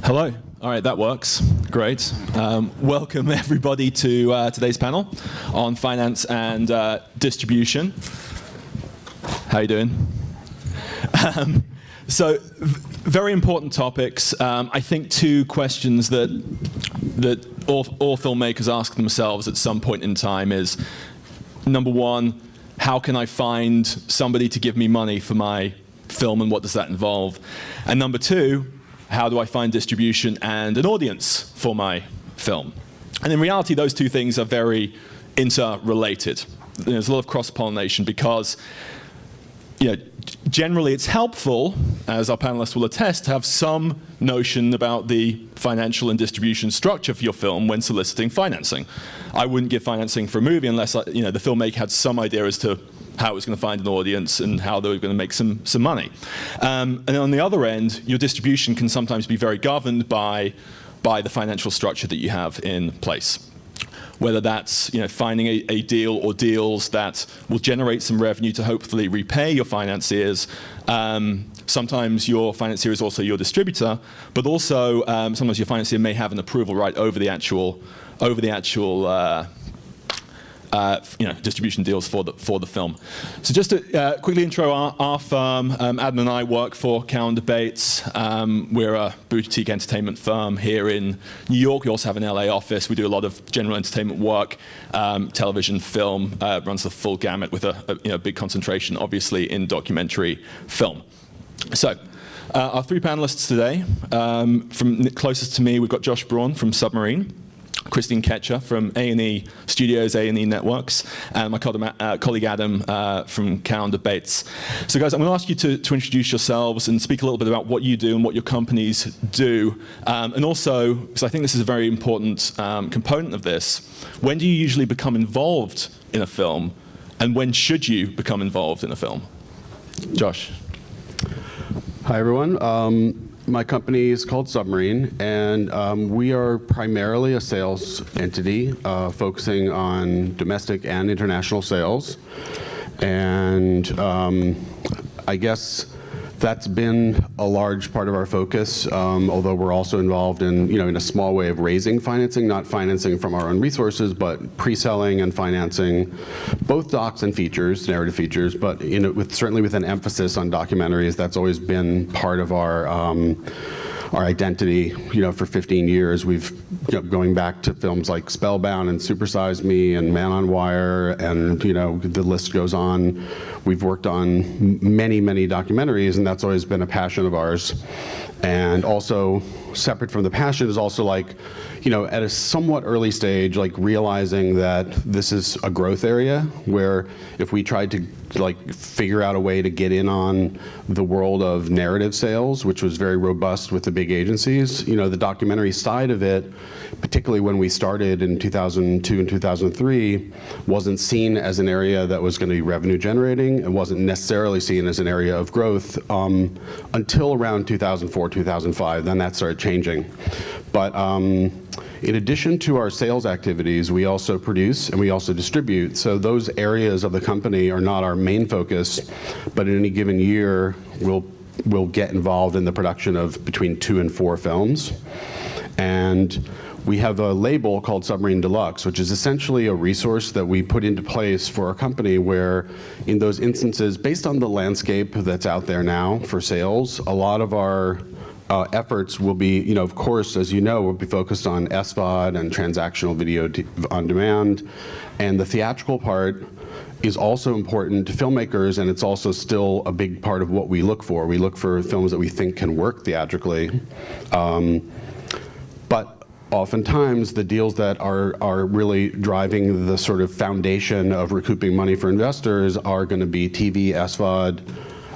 Hello. All right, that works. Great. Welcome everybody to today's panel on finance and distribution. How you doing? So, very important topics. I think two questions that all filmmakers ask themselves at some point in time is, number one, how can I find somebody to give me money for my film, and what does that involve? And number two, how do I find distribution and an audience for my film? And in reality, those two things are very interrelated. There's a lot of cross-pollination because, generally it's helpful, as our panelists will attest, to have some notion about the financial and distribution structure for your film when soliciting financing. I wouldn't give financing for a movie unless the filmmaker had some idea as to how it was going to find an audience and how they were going to make some money. And on the other end, your distribution can sometimes be very governed by the financial structure that you have in place. Whether that's finding a deal or deals that will generate some revenue to hopefully repay your financiers. Sometimes your financier is also your distributor, but also sometimes your financier may have an approval right over the actual distribution deals for the film. So just to quickly intro our firm, Adam and I work for Calendar Bates. We're a boutique entertainment firm here in New York. We also have an LA office. We do a lot of general entertainment work, television, film, runs the full gamut with a big concentration, obviously, in documentary film. So our three panelists today, from closest to me, we've got Josh Braun from Submarine, Christine Ketcher from A&E Studios, A&E Networks, and my colleague Adam from Calendar Bates. So guys, I'm going to ask you to introduce yourselves and speak a little bit about what you do and what your companies do. And also, because I think this is a very important component of this, when do you usually become involved in a film, and when should you become involved in a film? Josh. Hi, everyone. My company is called Submarine, and we are primarily a sales entity focusing on domestic and international sales. And I guess that's been a large part of our focus, although we're also involved in, in a small way of raising financing, not financing from our own resources, but pre-selling and financing both docs and features, narrative features, but certainly with an emphasis on documentaries. That's always been part of our identity, for 15 years. We've, going back to films like Spellbound and Super Size Me and Man on Wire, and the list goes on. We've worked on many, many documentaries, and that's always been a passion of ours. And also, separate from the passion is also at a somewhat early stage, realizing that this is a growth area where if we tried to figure out a way to get in on the world of narrative sales, which was very robust with the big agencies, the documentary side of it, particularly when we started in 2002 and 2003, wasn't seen as an area that was going to be revenue generating and wasn't necessarily seen as an area of growth until around 2004, 2005. Then that started changing. But in addition to our sales activities, we also produce and we also distribute. So those areas of the company are not our main focus, but in any given year, we'll get involved in the production of between 2 and 4 films. And we have a label called Submarine Deluxe, which is essentially a resource that we put into place for our company where, in those instances, based on the landscape that's out there now for sales, a lot of our efforts will be, of course, as you know, we'll be focused on SVOD and transactional video on demand. And the theatrical part is also important to filmmakers, and it's also still a big part of what we look for. We look for films that we think can work theatrically. But oftentimes, the deals that are really driving the sort of foundation of recouping money for investors are going to be TV, SVOD,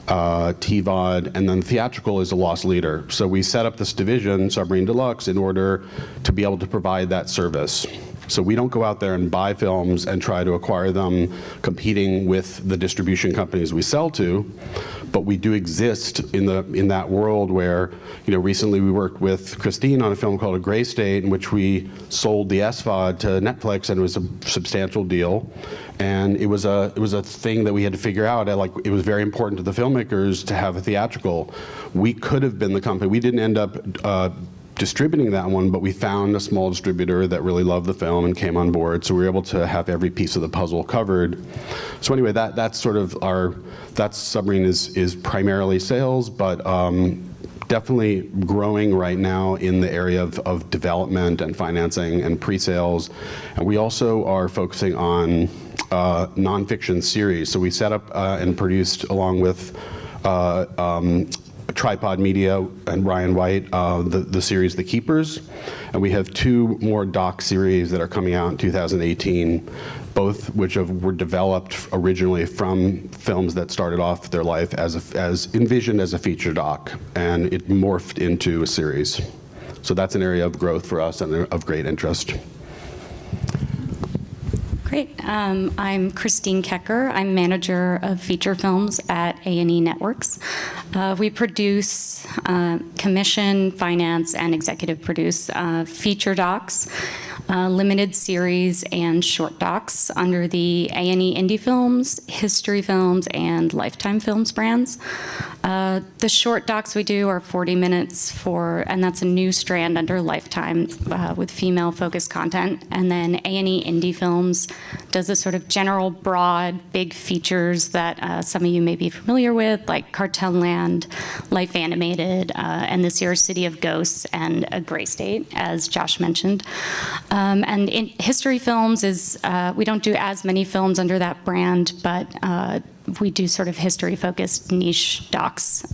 TVOD, and then theatrical is a loss leader. So we set up this division, Submarine Deluxe, in order to be able to provide that service. So we don't go out there and buy films and try to acquire them competing with the distribution companies we sell to, but we do exist in that world where, recently we worked with Christine on a film called A Gray State, in which we sold the SVOD to Netflix, and it was a substantial deal. And it was a thing that we had to figure out. It was very important to the filmmakers to have a theatrical. We could have been the company. We didn't end up distributing that one, but we found a small distributor that really loved the film and came on board, so we were able to have every piece of the puzzle covered. So anyway, that's sort of that's Submarine is primarily sales, but definitely growing right now in the area of development and financing and pre-sales. And we also are focusing on nonfiction series. So we set up and produced, along with Tripod Media and Ryan White, the series The Keepers. And we have 2 more doc series that are coming out in 2018, both which were developed originally from films that started off their life as envisioned as a feature doc, and it morphed into a series. So that's an area of growth for us and of great interest. Great. I'm Christine Kecker. I'm manager of feature films at A&E Networks. We produce, commission, finance, and executive produce feature docs, limited series, and short docs under the A&E Indie Films, History Films, and Lifetime Films brands. The short docs we do are 40 minutes and that's a new strand under Lifetime with female-focused content. And then A&E Indie Films does a sort of general, broad, big features that some of you may be familiar with, like Cartel Land, Life Animated, and this year's City of Ghosts, and A Gray State, as Josh mentioned. And in History Films we don't do as many films under that brand, but we do sort of history-focused niche docs.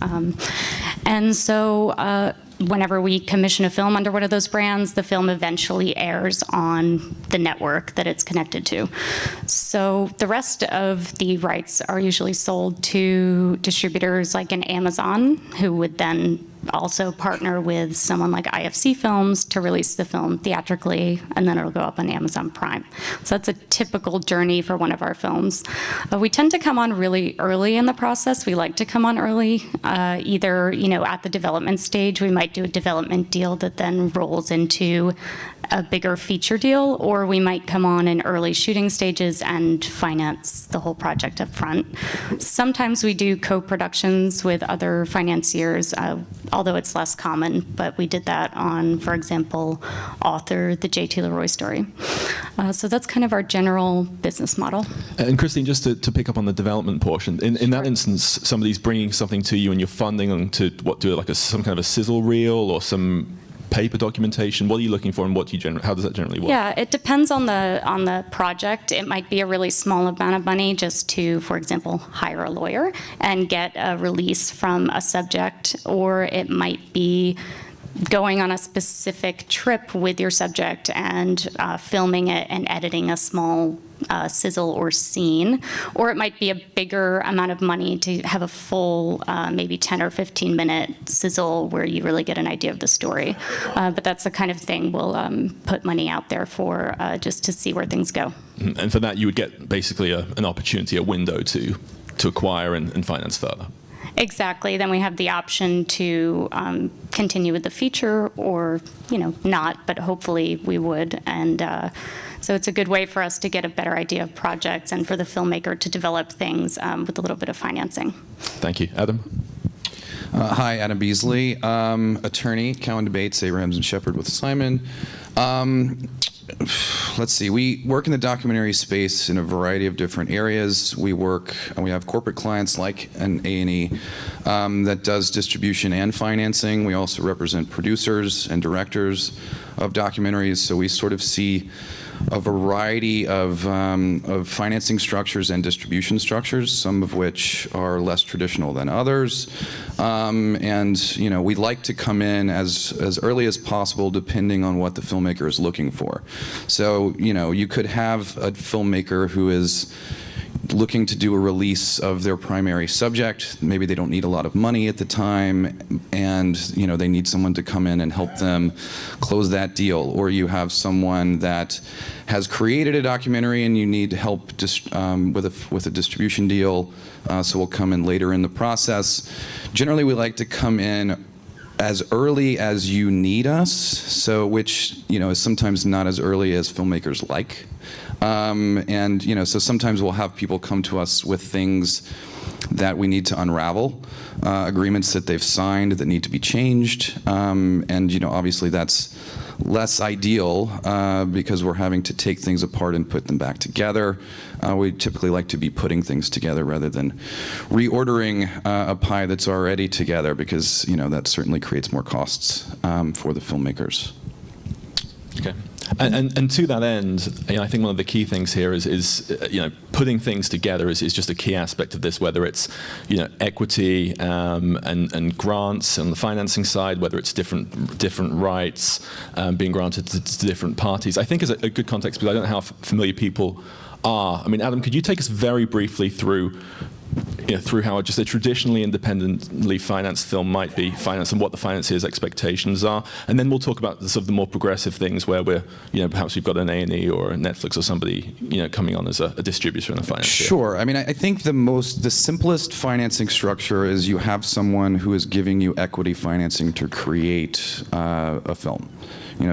And so whenever we commission a film under one of those brands, the film eventually airs on the network that it's connected to. So the rest of the rights are usually sold to distributors like an Amazon, who would then also partner with someone like IFC Films to release the film theatrically, and then it'll go up on Amazon Prime. So that's a typical journey for one of our films. We tend to come on really early in the process. We like to come on early, either at the development stage. We might do a development deal that then rolls into a bigger feature deal, or we might come on in early shooting stages and finance the whole project up front. Sometimes we do co-productions with other financiers, although it's less common, but we did that on, for example, Author, the J.T. Leroy story. So that's kind of our general business model. And Christine, just to pick up on the development portion, in that instance, somebody's bringing something to you and you're funding them to do it like some kind of a sizzle reel or some paper documentation. What are you looking for, and how does that generally work? Yeah, it depends on the project. It might be a really small amount of money just to, for example, hire a lawyer and get a release from a subject, or it might be going on a specific trip with your subject and filming it and editing a small sizzle or scene, or it might be a bigger amount of money to have a full maybe 10 or 15 minute sizzle where you really get an idea of the story. But that's the kind of thing we'll put money out there for, just to see where things go. And for that you would get basically an opportunity, a window to acquire and finance further. Exactly. Then we have the option to continue with the feature, or not, but hopefully we would. And so it's a good way for us to get a better idea of projects and for the filmmaker to develop things with a little bit of financing. Thank you. Adam? Hi, Adam Beasley, attorney, Cowan Debates, Abrahams and Shepard with Simon. Let's see, we work in the documentary space in a variety of different areas. We have corporate clients like an A&E that does distribution and financing. We also represent producers and directors of documentaries, so we sort of see a variety of financing structures and distribution structures, some of which are less traditional than others. And we'd like to come in as early as possible, depending on what the filmmaker is looking for. So you could have a filmmaker who is looking to do a release of their primary subject. Maybe they don't need a lot of money at the time, and they need someone to come in and help them close that deal. Or you have someone that has created a documentary and you need help with a distribution deal, so we'll come in later in the process. Generally, we like to come in as early as you need us, so which is sometimes not as early as filmmakers like. And so sometimes we'll have people come to us with things that we need to unravel, agreements that they've signed that need to be changed, and obviously that's less ideal because we're having to take things apart and put them back together. We typically like to be putting things together rather than reordering a pie that's already together, because that certainly creates more costs for the filmmakers. Okay. And to that end, I think one of the key things here is putting things together is just a key aspect of this, whether it's equity and grants on the financing side, whether it's different rights being granted to different parties. I think is a good context, because I don't know how familiar people are. I mean, Adam, could you take us very briefly through how just a traditionally independently financed film might be financed and what the financier's expectations are, and then we'll talk about the more progressive things where we're, perhaps we've got an A&E or a Netflix or somebody, coming on as a distributor and a financier. Sure. I mean, I think the simplest financing structure is you have someone who is giving you equity financing to create a film.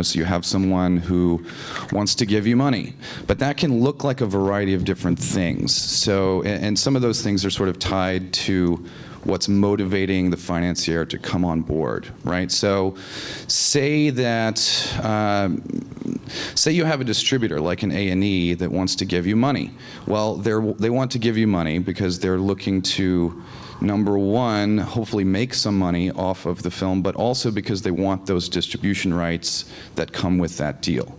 So you have someone who wants to give you money, but that can look like a variety of different things. So, and some of those things are sort of tied to what's motivating the financier to come on board, right? So, say you have a distributor like an A&E that wants to give you money. Well, they want to give you money because they're looking to, number one, hopefully make some money off of the film, but also because they want those distribution rights that come with that deal.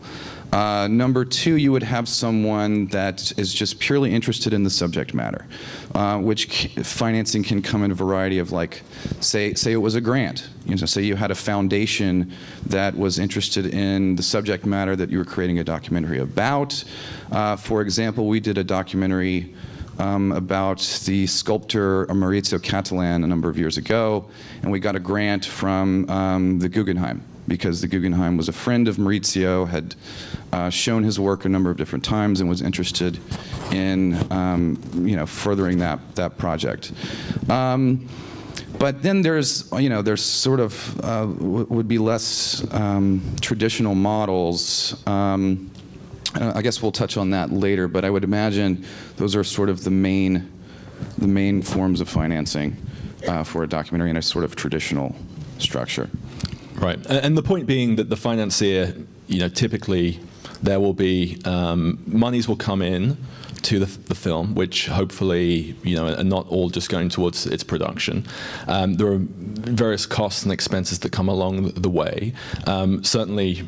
Number two, you would have someone that is just purely interested in the subject matter, which financing can come in a variety of, like, say it was a grant. Say you had a foundation that was interested in the subject matter that you were creating a documentary about. For example, we did a documentary about the sculptor Maurizio Catalan a number of years ago, and we got a grant from the Guggenheim, because the Guggenheim was a friend of Maurizio, had shown his work a number of different times, and was interested in furthering that project. But then there's sort of would be less traditional models. I guess we'll touch on that later, but I would imagine those are sort of the main forms of financing for a documentary in a sort of traditional structure. Right, and the point being that the financier, typically there will be monies will come in to the film, which hopefully, are not all just going towards its production. There are various costs and expenses that come along the way. Certainly,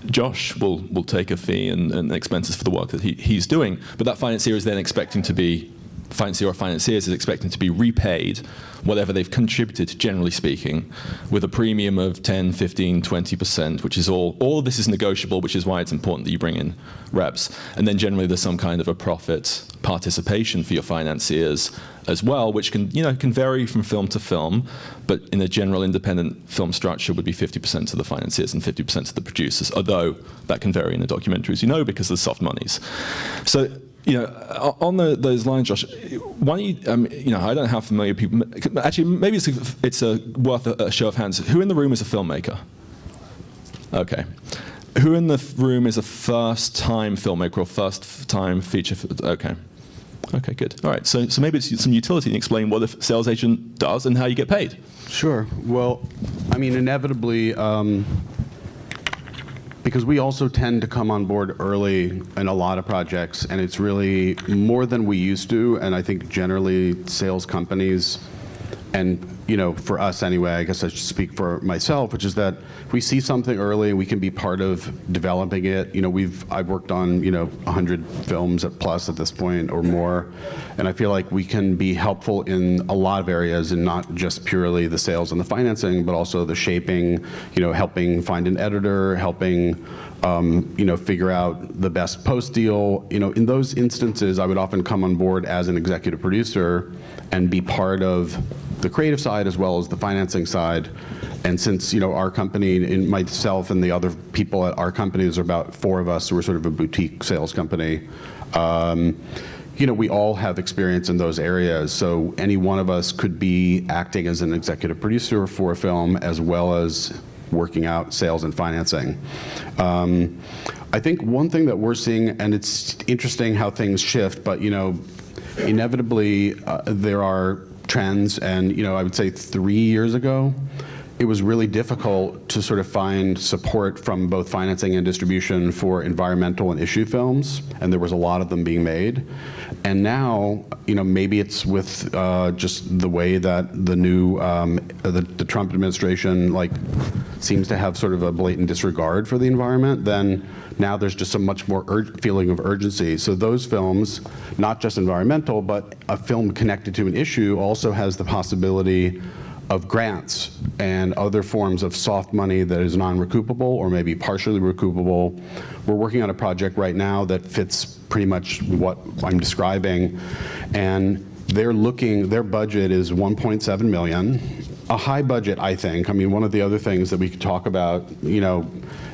Josh will take a fee and expenses for the work that he's doing, but that financier is then expecting to be, financier or financiers is expecting to be repaid whatever they've contributed, generally speaking, with a premium of 10, 15, 20%, which is all of this is negotiable, which is why it's important that you bring in reps. And then generally there's some kind of a profit participation for your financiers as well, which can vary from film to film, but in a general independent film structure would be 50% to the financiers and 50% to the producers, although that can vary in a documentary, as because of the soft monies. So, on those lines, Josh, why don't you, I don't know how familiar people, actually, maybe it's worth a show of hands. Who in the room is a filmmaker? Okay. Who in the room is a first-time filmmaker or first-time feature? Okay. Okay, good. All right, so maybe it's some utility and explain what a sales agent does and how you get paid. Sure. Well, I mean, inevitably, because we also tend to come on board early in a lot of projects, and it's really more than we used to, and I think generally sales companies, and for us anyway, I guess I should speak for myself, which is that if we see something early, we can be part of developing it. I've worked on 100 films plus at this point or more, and I feel like we can be helpful in a lot of areas, and not just purely the sales and the financing, but also the shaping, helping find an editor, helping figure out the best post deal. In those instances, I would often come on board as an executive producer and be part of the creative side as well as the financing side. And since our company, and myself and the other people at our company, there's about 4 of us, so we're sort of a boutique sales company. We all have experience in those areas, so any one of us could be acting as an executive producer for a film as well as working out sales and financing. I think one thing that we're seeing, and it's interesting how things shift, but inevitably there are trends. And, I would say 3 years ago, it was really difficult to sort of find support from both financing and distribution for environmental and issue films, and there was a lot of them being made. And now, maybe it's with just the way that the new, the Trump administration, seems to have sort of a blatant disregard for the environment, then now there's just a much more feeling of urgency. So those films, not just environmental, but a film connected to an issue also has the possibility of grants and other forms of soft money that is non-recoupable or maybe partially recoupable. We're working on a project right now that fits pretty much what I'm describing, and their budget is $1.7 million. A high budget, I think. I mean, one of the other things that we could talk about,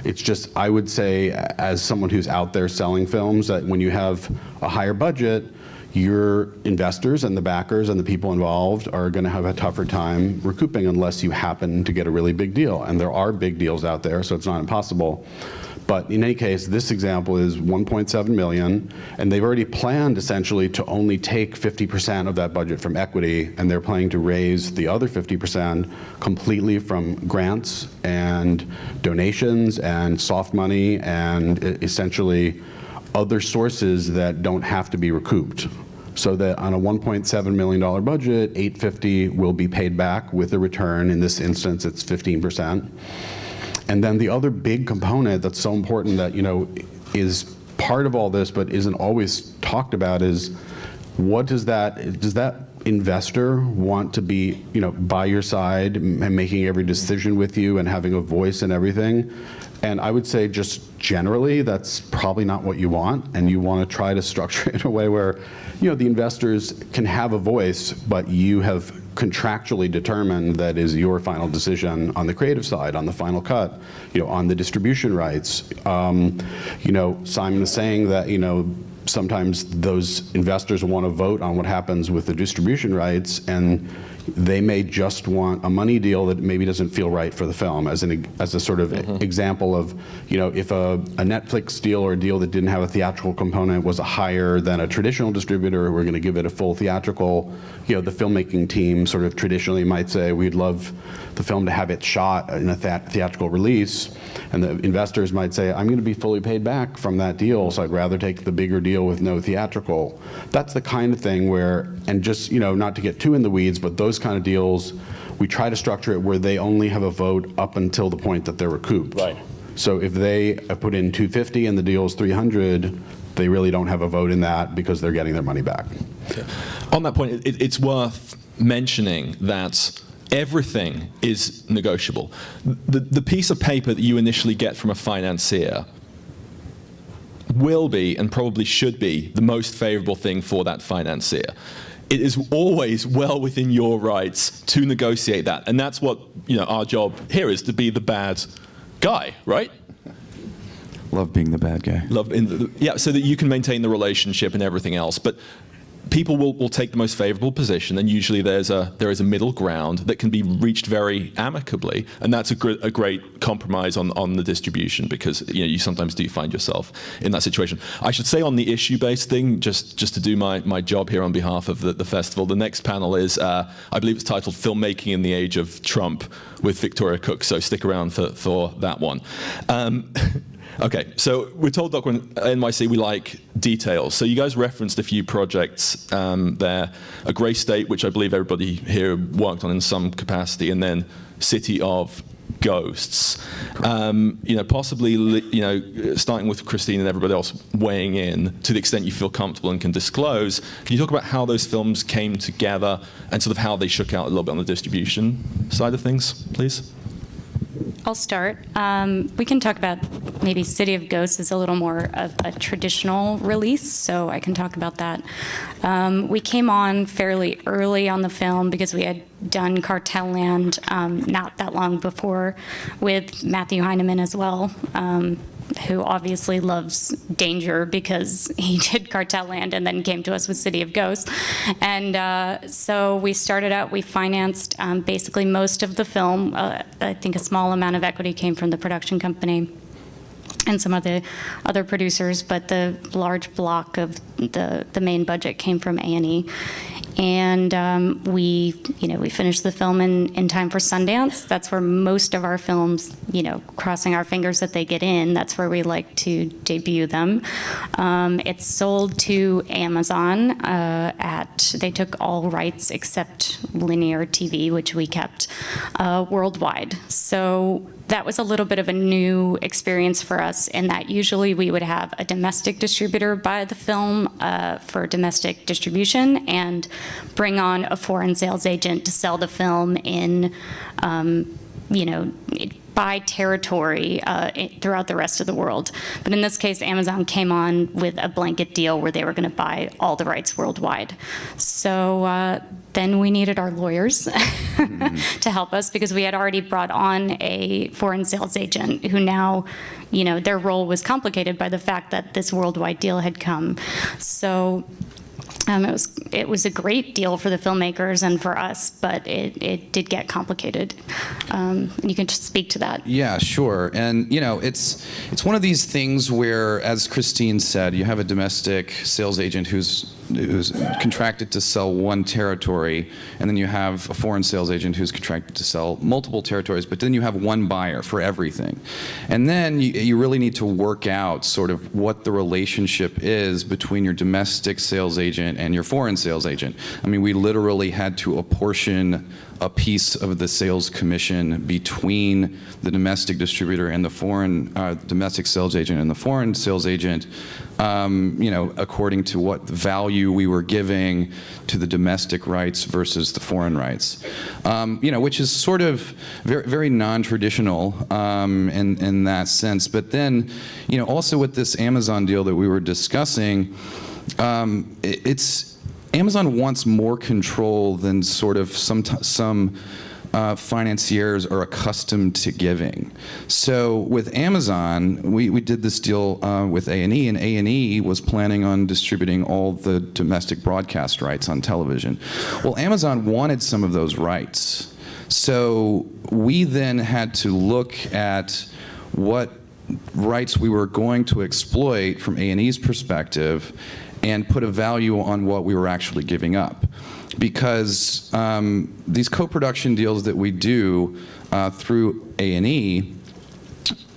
it's just, I would say, as someone who's out there selling films, that when you have a higher budget, your investors and the backers and the people involved are going to have a tougher time recouping unless you happen to get a really big deal. And there are big deals out there, so it's not impossible. But in any case, this example is $1.7 million, and they've already planned essentially to only take 50% of that budget from equity, and they're planning to raise the other 50% completely from grants and donations and soft money and essentially other sources that don't have to be recouped. So that on a $1.7 million budget, $850 will be paid back with a return. In this instance, it's 15%. And then the other big component that's so important that, is part of all this but isn't always talked about is does that investor want to be, by your side and making every decision with you and having a voice and everything? And I would say just generally, that's probably not what you want, and you want to try to structure it in a way where, the investors can have a voice, but you have contractually determined that is your final decision on the creative side, on the final cut, on the distribution rights. Simon is saying that, sometimes those investors want to vote on what happens with the distribution rights, and they may just want a money deal that maybe doesn't feel right for the film. As a sort of example of, if a Netflix deal or a deal that didn't have a theatrical component was higher than a traditional distributor, we're going to give it a full theatrical, the filmmaking team sort of traditionally might say, we'd love the film to have it shot in a theatrical release. And the investors might say, I'm going to be fully paid back from that deal, so I'd rather take the bigger deal with no theatrical. That's the kind of thing where, and just, not to get too in the weeds, but those kind of deals, we try to structure it where they only have a vote up until the point that they're recouped. Right. So if they put in $250 and the deal is $300, they really don't have a vote in that because they're getting their money back. Okay. On that point, it's worth mentioning that everything is negotiable. The piece of paper that you initially get from a financier will be, and probably should be, the most favorable thing for that financier. It is always well within your rights to negotiate that. And that's what, our job here is, to be the bad guy, right? Love being the bad guy. Yeah, so that you can maintain the relationship and everything else. But people will take the most favorable position, and usually there is a middle ground that can be reached very amicably, and that's a great compromise on the distribution, because you sometimes do find yourself in that situation. I should say on the issue-based thing, just to do my job here on behalf of the festival, the next panel is, I believe it's titled Filmmaking in the Age of Trump with Victoria Cook, so stick around for that one. Okay, so we're told at NYC we like details. So you guys referenced a few projects there. A Grey State, which I believe everybody here worked on in some capacity, and then City of Ghosts. Possibly, starting with Christine and everybody else weighing in to the extent you feel comfortable and can disclose. Can you talk about how those films came together and sort of how they shook out a little bit on the distribution side of things, please? I'll start. We can talk about maybe City of Ghosts is a little more of a traditional release, so I can talk about that. We came on fairly early on the film because we had done Cartel Land not that long before with Matthew Heineman as well, who obviously loves danger because he did Cartel Land and then came to us with City of Ghosts. And so we started out, we financed basically most of the film. I think a small amount of equity came from the production company and some of the other producers, but the large block of the main budget came from A&E. And we finished the film in time for Sundance. That's where most of our films, crossing our fingers that they get in, that's where we like to debut them. It's sold to Amazon they took all rights except linear TV, which we kept, worldwide. So that was a little bit of a new experience for us in that usually we would have a domestic distributor buy the film for domestic distribution and bring on a foreign sales agent to sell the film in, by territory throughout the rest of the world. But in this case, Amazon came on with a blanket deal where they were going to buy all the rights worldwide. So then we needed our lawyers to help us because we had already brought on a foreign sales agent who now, their role was complicated by the fact that this worldwide deal had come. So it was a great deal for the filmmakers and for us, but it did get complicated. You can just speak to that. Yeah, sure. And it's one of these things where, as Christine said, you have a domestic sales agent who's contracted to sell one territory, and then you have a foreign sales agent who's contracted to sell multiple territories, but then you have one buyer for everything. And then you really need to work out sort of what the relationship is between your domestic sales agent and your foreign sales agent. I mean, we literally had to apportion a piece of the sales commission between the domestic distributor and the foreign domestic sales agent and the foreign sales agent, according to what value we were giving to the domestic rights versus the foreign rights, which is sort of very, very non-traditional in that sense. But then, also with this Amazon deal that we were discussing, Amazon wants more control than sort of some financiers are accustomed to giving. So with Amazon, we did this deal with A&E, and A&E was planning on distributing all the domestic broadcast rights on television. Well, Amazon wanted some of those rights. So we then had to look at what rights we were going to exploit from A&E's perspective and put a value on what we were actually giving up. Because these co-production deals that we do through A&E,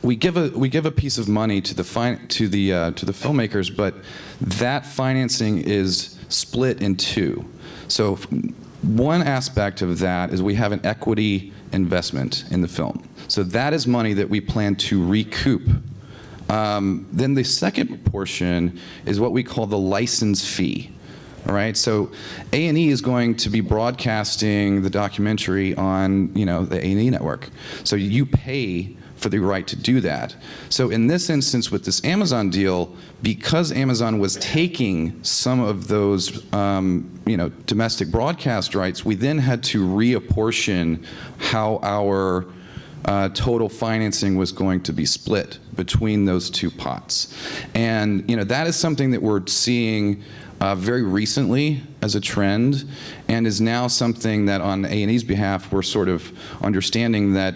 we give a piece of money to the filmmakers, but that financing is split in two. So one aspect of that is we have an equity investment in the film. So that is money that we plan to recoup. Then the second portion is what we call the license fee. All right, so A&E is going to be broadcasting the documentary on, the A&E network. So you pay for the right to do that. So in this instance with this Amazon deal, because Amazon was taking some of those, domestic broadcast rights, we then had to reapportion how our total financing was going to be split between those two pots. And that is something that we're seeing very recently as a trend, and is now something that on A&E's behalf we're sort of understanding that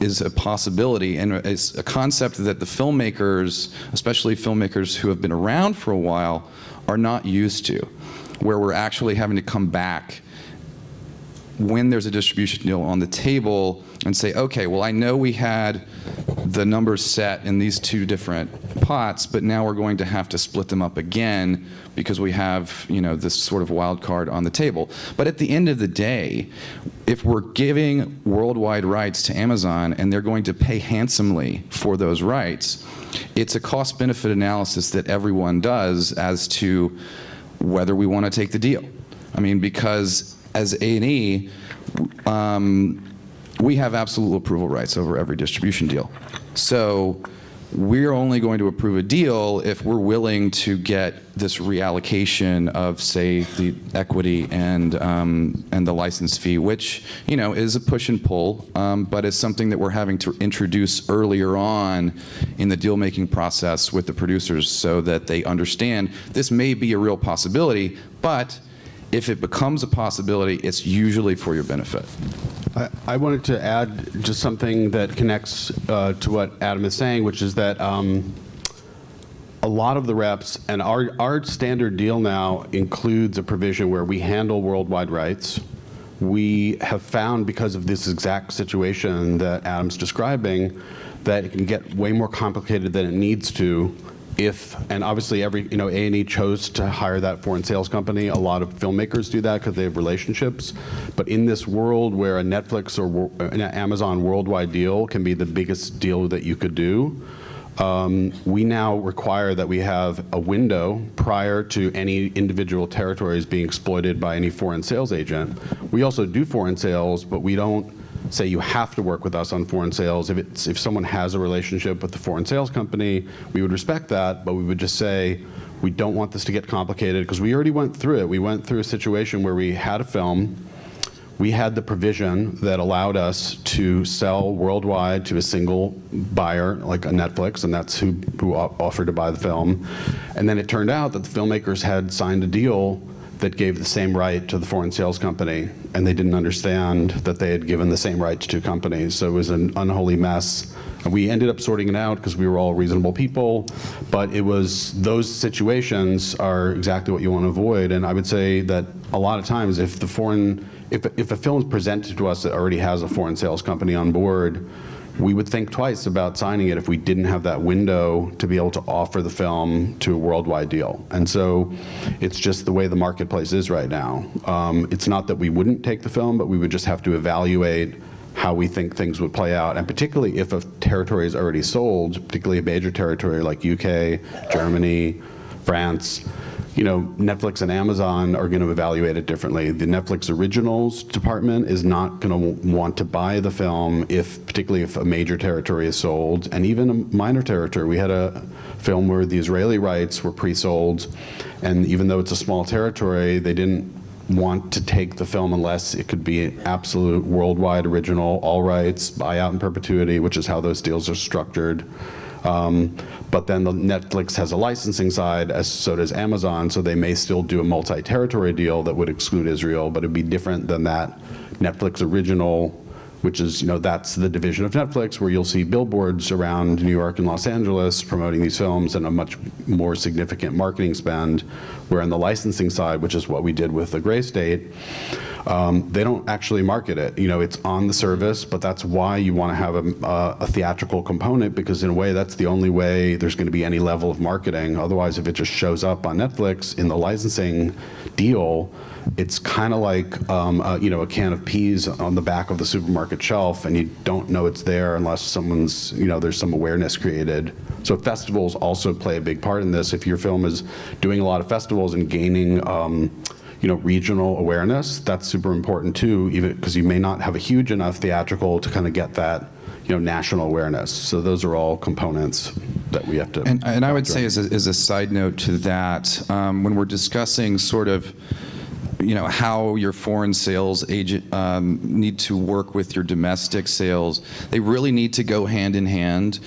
is a possibility, and it's a concept that the filmmakers, especially filmmakers who have been around for a while, are not used to, where we're actually having to come back when there's a distribution deal on the table and say, okay, well, I know we had the numbers set in these two different pots, but now we're going to have to split them up again because we have, this sort of wild card on the table. But at the end of the day, if we're giving worldwide rights to Amazon and they're going to pay handsomely for those rights, it's a cost-benefit analysis that everyone does as to whether we want to take the deal. I mean, because as A&E, we have absolute approval rights over every distribution deal. So we're only going to approve a deal if we're willing to get this reallocation of, say, the equity and the license fee, which is a push and pull, but is something that we're having to introduce earlier on in the deal-making process with the producers so that they understand this may be a real possibility, but if it becomes a possibility, it's usually for your benefit. I wanted to add just something that connects to what Adam is saying, which is that a lot of the reps, and our standard deal now includes a provision where we handle worldwide rights. We have found, because of this exact situation that Adam's describing, that it can get way more complicated than it needs to if, and obviously A&E chose to hire that foreign sales company. A lot of filmmakers do that because they have relationships. But in this world where a Netflix or an Amazon worldwide deal can be the biggest deal that you could do, we now require that we have a window prior to any individual territories being exploited by any foreign sales agent. We also do foreign sales, but we don't say you have to work with us on foreign sales. If someone has a relationship with the foreign sales company, we would respect that, but we would just say, we don't want this to get complicated, because we already went through it. We went through a situation where we had a film. We had the provision that allowed us to sell worldwide to a single buyer, like a Netflix, and that's who offered to buy the film. And then it turned out that the filmmakers had signed a deal that gave the same right to the foreign sales company, and they didn't understand that they had given the same right to two companies. So it was an unholy mess. And we ended up sorting it out because we were all reasonable people, but it was, those situations are exactly what you want to avoid. And I would say that a lot of times if a film is presented to us that already has a foreign sales company on board, we would think twice about signing it if we didn't have that window to be able to offer the film to a worldwide deal. And so it's just the way the marketplace is right now. It's not that we wouldn't take the film, but we would just have to evaluate how we think things would play out. And particularly if a territory is already sold, particularly a major territory like UK, Germany, France, Netflix and Amazon are going to evaluate it differently. The Netflix originals department is not going to want to buy the film particularly if a major territory is sold, and even a minor territory. We had a film where the Israeli rights were pre-sold, and even though it's a small territory, they didn't want to take the film unless it could be an absolute worldwide original, all rights, buyout in perpetuity, which is how those deals are structured. But then the Netflix has a licensing side, as so does Amazon, so they may still do a multi-territory deal that would exclude Israel, but it'd be different than that Netflix original, which is, that's the division of Netflix where you'll see billboards around New York and Los Angeles promoting these films and a much more significant marketing spend, where on the licensing side, which is what we did with The Gray State, they don't actually market it. It's on the service, but that's why you want to have a theatrical component, because in a way that's the only way there's going to be any level of marketing. Otherwise, if it just shows up on Netflix in the licensing deal, it's kind of like a can of peas on the back of the supermarket shelf, and you don't know it's there unless someone's, there's some awareness created. So festivals also play a big part in this. If your film is doing a lot of festivals and gaining regional awareness, that's super important too, even because you may not have a huge enough theatrical to kind of get that, national awareness. So those are all components that we have to. And I would say as a side note to that, when we're discussing sort of, how your foreign sales agent need to work with your domestic sales, they really need to go hand in hand,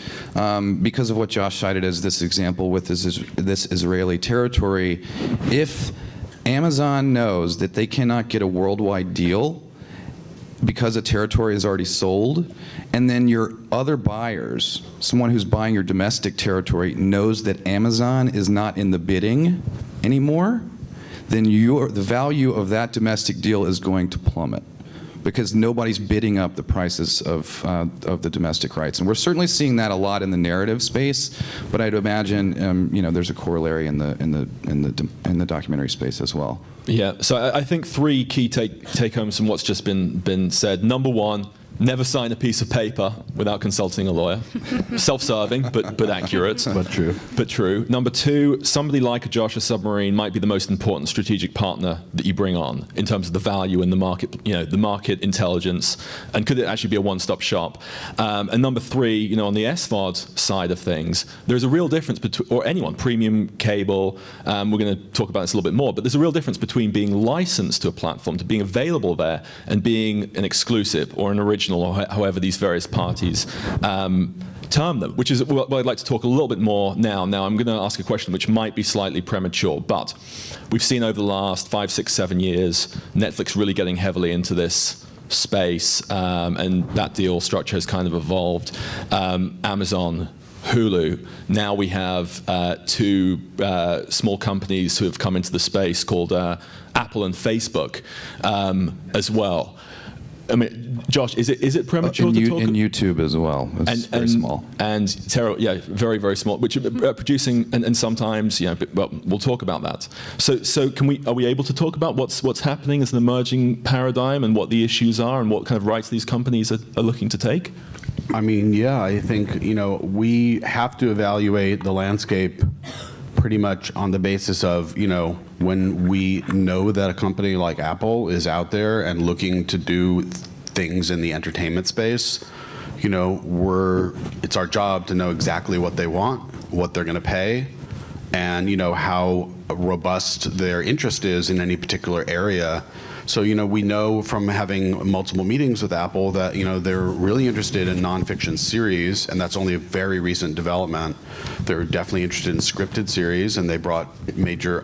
because of what Josh cited as this example with this Israeli territory. If Amazon knows that they cannot get a worldwide deal because a territory is already sold, and then your other buyers, someone who's buying your domestic territory, knows that Amazon is not in the bidding anymore, then the value of that domestic deal is going to plummet, because nobody's bidding up the prices of the domestic rights. And we're certainly seeing that a lot in the narrative space, but I'd imagine there's a corollary in the documentary space as well. Yeah, so I think three key take-homes from what's just been said. Number one, never sign a piece of paper without consulting a lawyer. Self-serving, but accurate. But true. Number two, somebody like a Joshua Submarine might be the most important strategic partner that you bring on in terms of the value in the market, the market intelligence, and could it actually be a one-stop shop? And number three, on the SVOD side of things, there's a real difference between, or anyone, premium cable, we're going to talk about this a little bit more, but there's a real difference between being licensed to a platform, to being available there, and being an exclusive or an original, or however these various parties term them, which is what I'd like to talk a little bit more now. Now, I'm going to ask a question which might be slightly premature, but we've seen over the last 5, 6, 7 years, Netflix really getting heavily into this space, and that deal structure has kind of evolved. Amazon Hulu. Now we have two small companies who have come into the space called Apple and Facebook as well. I mean, Josh, is it premature to talk? And YouTube as well. It's very small. And Terra, yeah, very, very small, which are producing, and sometimes, well, we'll talk about that. So are we able to talk about what's happening as an emerging paradigm and what the issues are and what kind of rights these companies are looking to take? I mean, yeah, I think, we have to evaluate the landscape pretty much on the basis of, when we know that a company like Apple is out there and looking to do things in the entertainment space, it's our job to know exactly what they want, what they're going to pay, and, how robust their interest is in any particular area. So, we know from having multiple meetings with Apple that, they're really interested in nonfiction series, and that's only a very recent development. They're definitely interested in scripted series, and they brought major,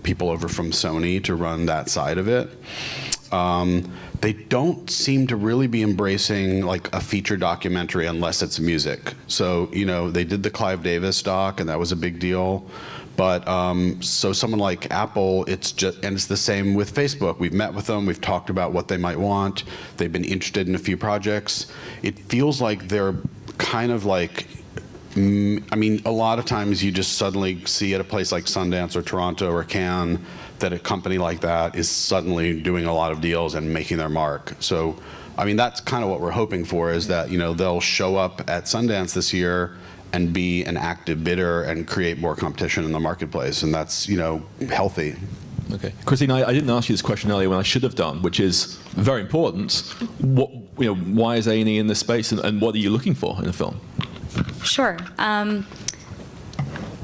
people over from Sony to run that side of it. They don't seem to really be embracing like a feature documentary unless it's music. So, they did the Clive Davis doc, and that was a big deal. But so someone like Apple, it's the same with Facebook. We've met with them, we've talked about what they might want. They've been interested in a few projects. It feels like they're kind of like, a lot of times you just suddenly see at a place like Sundance or Toronto or Cannes that a company like that is suddenly doing a lot of deals and making their mark. So, that's kind of what we're hoping for, is that, they'll show up at Sundance this year and be an active bidder and create more competition in the marketplace, and that's healthy. Okay, Christine, I didn't ask you this question earlier when I should have done, which is very important. Why is A&E in this space, and what are you looking for in a film? Sure.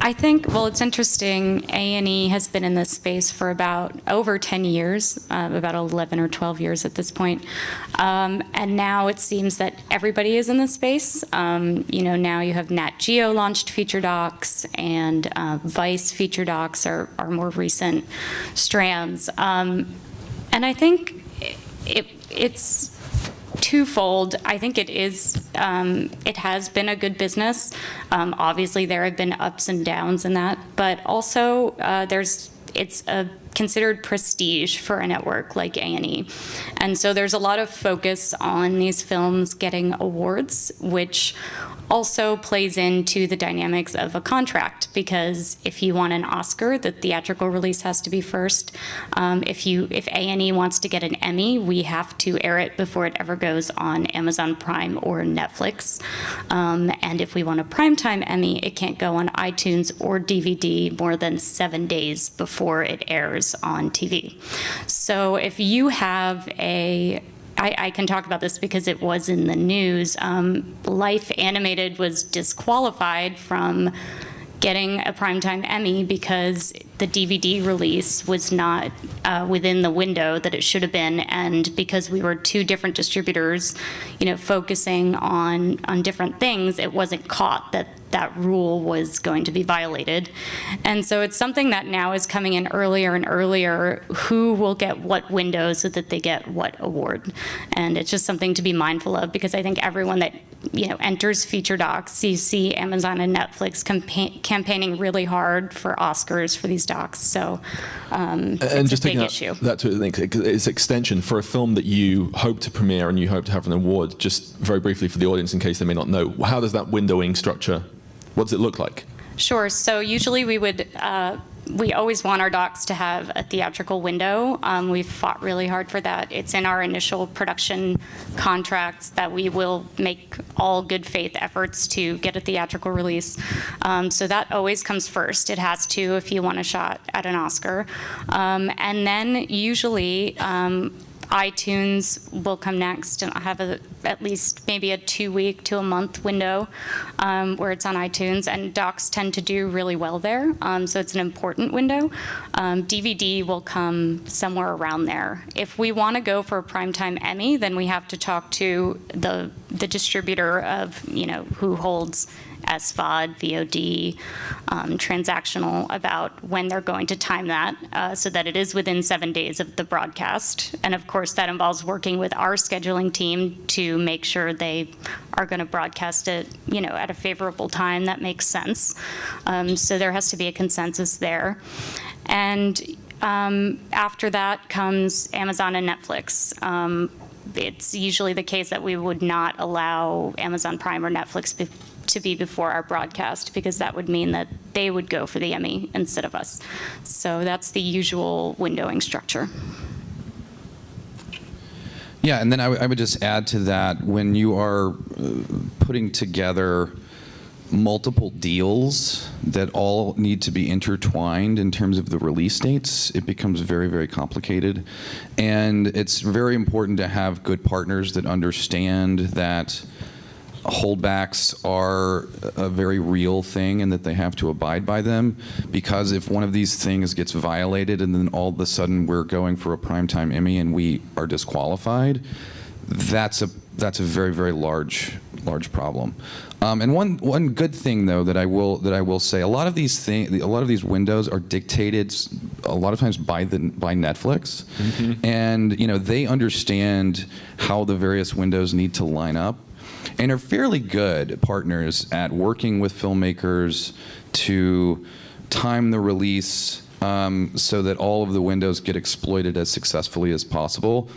I think, well, it's interesting. A&E has been in this space for about over 10 years, about 11 or 12 years at this point. And now it seems that everybody is in this space. Now you have Nat Geo launched feature docs, and Vice feature docs are more recent strands. And I think it's twofold. I think it has been a good business. Obviously, there have been ups and downs in that, but also it's a considered prestige for a network like A&E. And so there's a lot of focus on these films getting awards, which also plays into the dynamics of a contract, because if you want an Oscar, the theatrical release has to be first. If A&E wants to get an Emmy, we have to air it before it ever goes on Amazon Prime or Netflix. And if we want a primetime Emmy, it can't go on iTunes or DVD more than 7 days before it airs on TV. So if you have I can talk about this because it was in the news. Life Animated was disqualified from getting a primetime Emmy because the DVD release was not within the window that it should have been, and because we were two different distributors, focusing on different things, it wasn't caught that rule was going to be violated. And so it's something that now is coming in earlier and earlier, who will get what window so that they get what award. And it's just something to be mindful of, because I think everyone that enters feature docs, you see Amazon and Netflix campaigning really hard for Oscars for these docs. So it's just a big issue. That to its extension, for a film that you hope to premiere and you hope to have an award, just very briefly for the audience in case they may not know, how does that windowing structure, what does it look like? Sure. So usually we always want our docs to have a theatrical window. We've fought really hard for that. It's in our initial production contracts that we will make all good faith efforts to get a theatrical release. So that always comes first. It has to, if you want a shot at an Oscar. And then usually iTunes will come next, and I have at least maybe a 2-week to a month window where it's on iTunes, and docs tend to do really well there, so it's an important window. DVD will come somewhere around there. If we want to go for a primetime Emmy, then we have to talk to the distributor of who holds SVOD, VOD, transactional, about when they're going to time that so that it is within 7 days of the broadcast. And of course, that involves working with our scheduling team to make sure they are going to broadcast it, at a favorable time that makes sense. So there has to be a consensus there. And after that comes Amazon and Netflix. It's usually the case that we would not allow Amazon Prime or Netflix to be before our broadcast, because that would mean that they would go for the Emmy instead of us. So that's the usual windowing structure. Yeah, and then I would just add to that, when you are putting together multiple deals that all need to be intertwined in terms of the release dates, it becomes very, very complicated. And it's very important to have good partners that understand that holdbacks are a very real thing and that they have to abide by them, because if one of these things gets violated and then all of a sudden we're going for a primetime Emmy and we are disqualified, that's a very, very large problem. And one good thing, though, that I will say, a lot of these windows are dictated a lot of times by Netflix, mm-hmm. and they understand how the various windows need to line up, and are fairly good partners at working with filmmakers to time the release so that all of the windows get exploited as successfully as possible.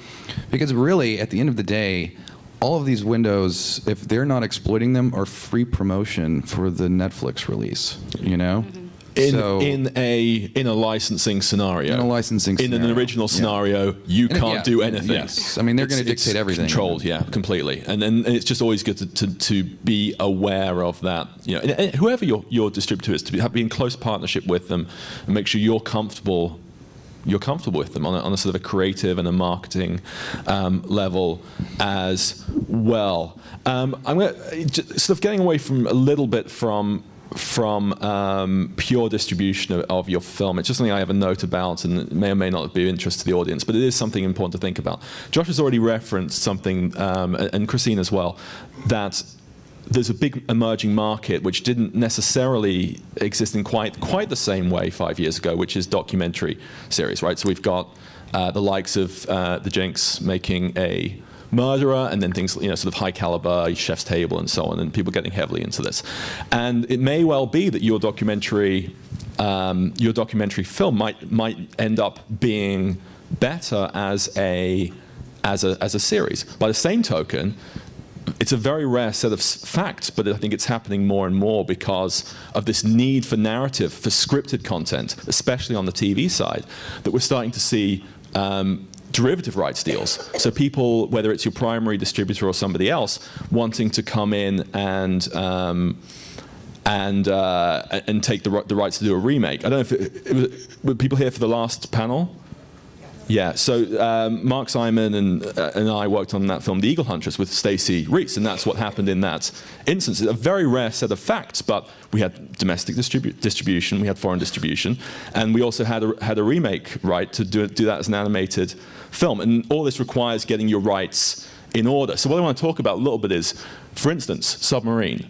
Because really, at the end of the day, all of these windows, if they're not exploiting them, are free promotion for the Netflix release, Mm-hmm. In a licensing scenario. In a licensing scenario. In an original scenario, you can't do anything. Yes. I mean, they're going to dictate everything. Controlled, yeah, completely. And it's just always good to be aware of that. And whoever your distributor is, to be in close partnership with them and make sure you're comfortable with them on a sort of a creative and a marketing level as well. I'm going to sort of getting away from a little bit from pure distribution of your film. It's just something I have a note about, and it may or may not be of interest to the audience, but it is something important to think about. Josh has already referenced something, and Christine as well, that there's a big emerging market which didn't necessarily exist in quite the same way 5 years ago, which is documentary series, right? So we've got the likes of the Jinx making a Murderer, and then things, sort of high caliber, Chef's Table, and so on, and people getting heavily into this. And it may well be that your documentary film might end up being better as a series. By the same token, it's a very rare set of facts, but I think it's happening more and more because of this need for narrative, for scripted content, especially on the TV side, that we're starting to see derivative rights deals. So people, whether it's your primary distributor or somebody else, wanting to come in and take the rights to do a remake. I don't know if were people here for the last panel? Yeah, so Mark Simon and I worked on that film, The Eagle Huntress, with Stacey Reese, and that's what happened in that instance. It's a very rare set of facts, but we had domestic distribution, we had foreign distribution, and we also had a remake right to do that as an animated film. And all this requires getting your rights in order. So what I want to talk about a little bit is, for instance, Submarine.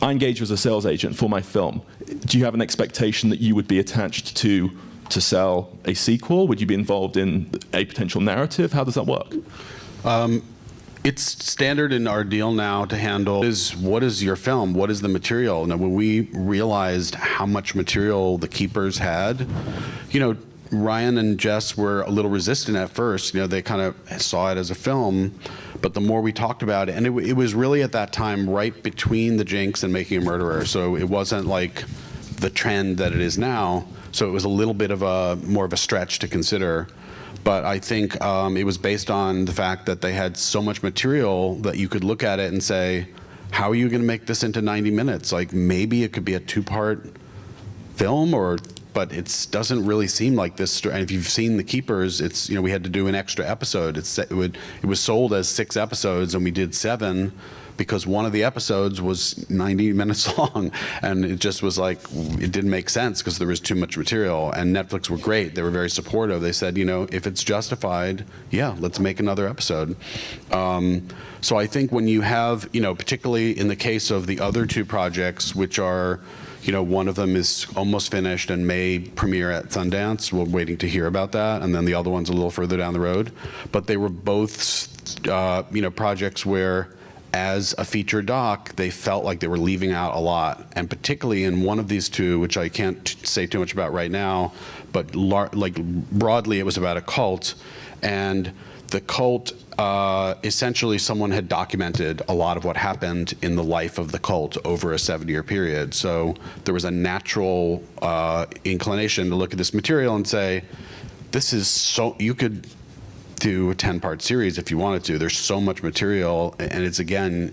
I engaged as a sales agent for my film. Do you have an expectation that you would be attached to sell a sequel? Would you be involved in a potential narrative? How does that work? It's standard in our deal now to handle what is your film? What is the material? Now, when we realized how much material the Keepers had, Ryan and Jess were a little resistant at first. They kind of saw it as a film, but the more we talked about it, and it was really at that time right between The Jinx and Making a Murderer, so it wasn't like the trend that it is now. So it was a little bit of more of a stretch to consider. But I think it was based on the fact that they had so much material that you could look at it and say, how are you going to make this into 90 minutes? Like, maybe it could be a 2-part film or but it doesn't really seem like this story. And if you've seen The Keepers, it's, we had to do an extra episode. It was sold as 6 episodes, and we did 7 because one of the episodes was 90 minutes long, and it just was like, it didn't make sense because there was too much material. And Netflix were great. They were very supportive. They said, if it's justified, yeah, let's make another episode. So I think when you have, particularly in the case of the other 2 projects, which are, one of them is almost finished and may premiere at Sundance. We're waiting to hear about that. And then the other one's a little further down the road. But they were both, projects where, as a feature doc, they felt like they were leaving out a lot. And particularly in one of these 2, which I can't say too much about right now, but broadly it was about a cult. And the cult, essentially someone had documented a lot of what happened in the life of the cult over a 7-year period. So there was a natural inclination to look at this material and say, this is so, you could do a 10-part series if you wanted to. There's so much material, and it's, again,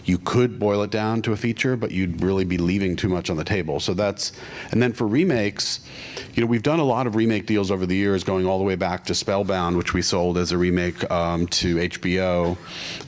you could boil it down to a feature, but you'd really be leaving too much on the table. So that's, and then for remakes, we've done a lot of remake deals over the years, going all the way back to Spellbound, which we sold as a remake to HBO.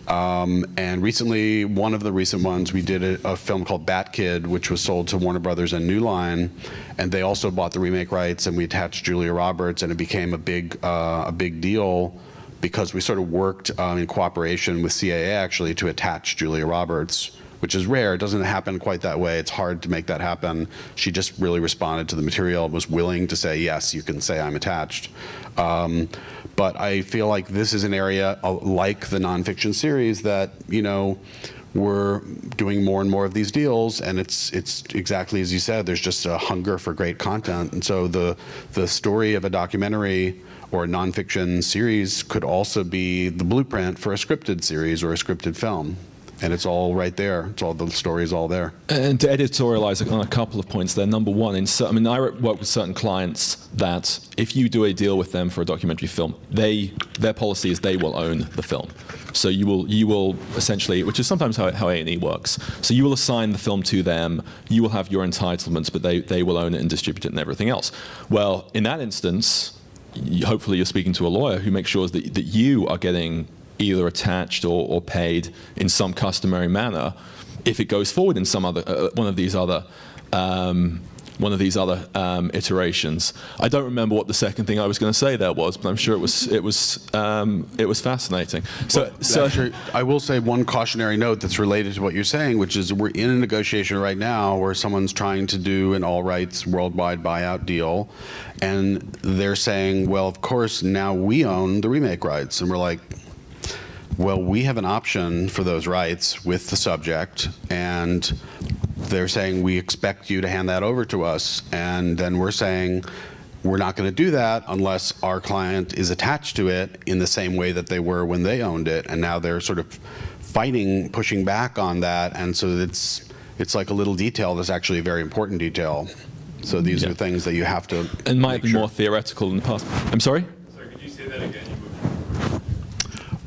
And recently, one of the recent ones, we did a film called Bat Kid, which was sold to Warner Brothers and New Line, and they also bought the remake rights, and we attached Julia Roberts, and it became a big deal because we sort of worked in cooperation with CAA actually to attach Julia Roberts, which is rare. It doesn't happen quite that way. It's hard to make that happen. She just really responded to the material, was willing to say, yes, you can say I'm attached. But I feel like this is an area like the nonfiction series that, we're doing more and more of these deals, and it's exactly as you said, there's just a hunger for great content. And so the story of a documentary or a nonfiction series could also be the blueprint for a scripted series or a scripted film. And it's all right there. It's all, the story is all there. And to editorialize on a couple of points there. Number one, I work with certain clients that if you do a deal with them for a documentary film, their policy is they will own the film. So you will essentially, which is sometimes how A&E works. So you will assign the film to them. You will have your entitlements, but they will own it and distribute it and everything else. Well, in that instance, hopefully you're speaking to a lawyer who makes sure that you are getting either attached or paid in some customary manner if it goes forward in some other one of these other iterations. I don't remember what the second thing I was going to say there was, but I'm sure it was fascinating. So actually, I will say one cautionary note that's related to what you're saying, which is we're in a negotiation right now where someone's trying to do an all rights worldwide buyout deal, and they're saying, well, of course now we own the remake rights, and we're like, well, we have an option for those rights with the subject, and they're saying we expect you to hand that over to us. And then we're saying we're not going to do that unless our client is attached to it in the same way that they were when they owned it. And now they're sort of fighting, pushing back on that. And so it's like a little detail that's actually a very important detail. So these are things that you have to It might be more theoretical in the past. I'm sorry? Sorry, could you say that again?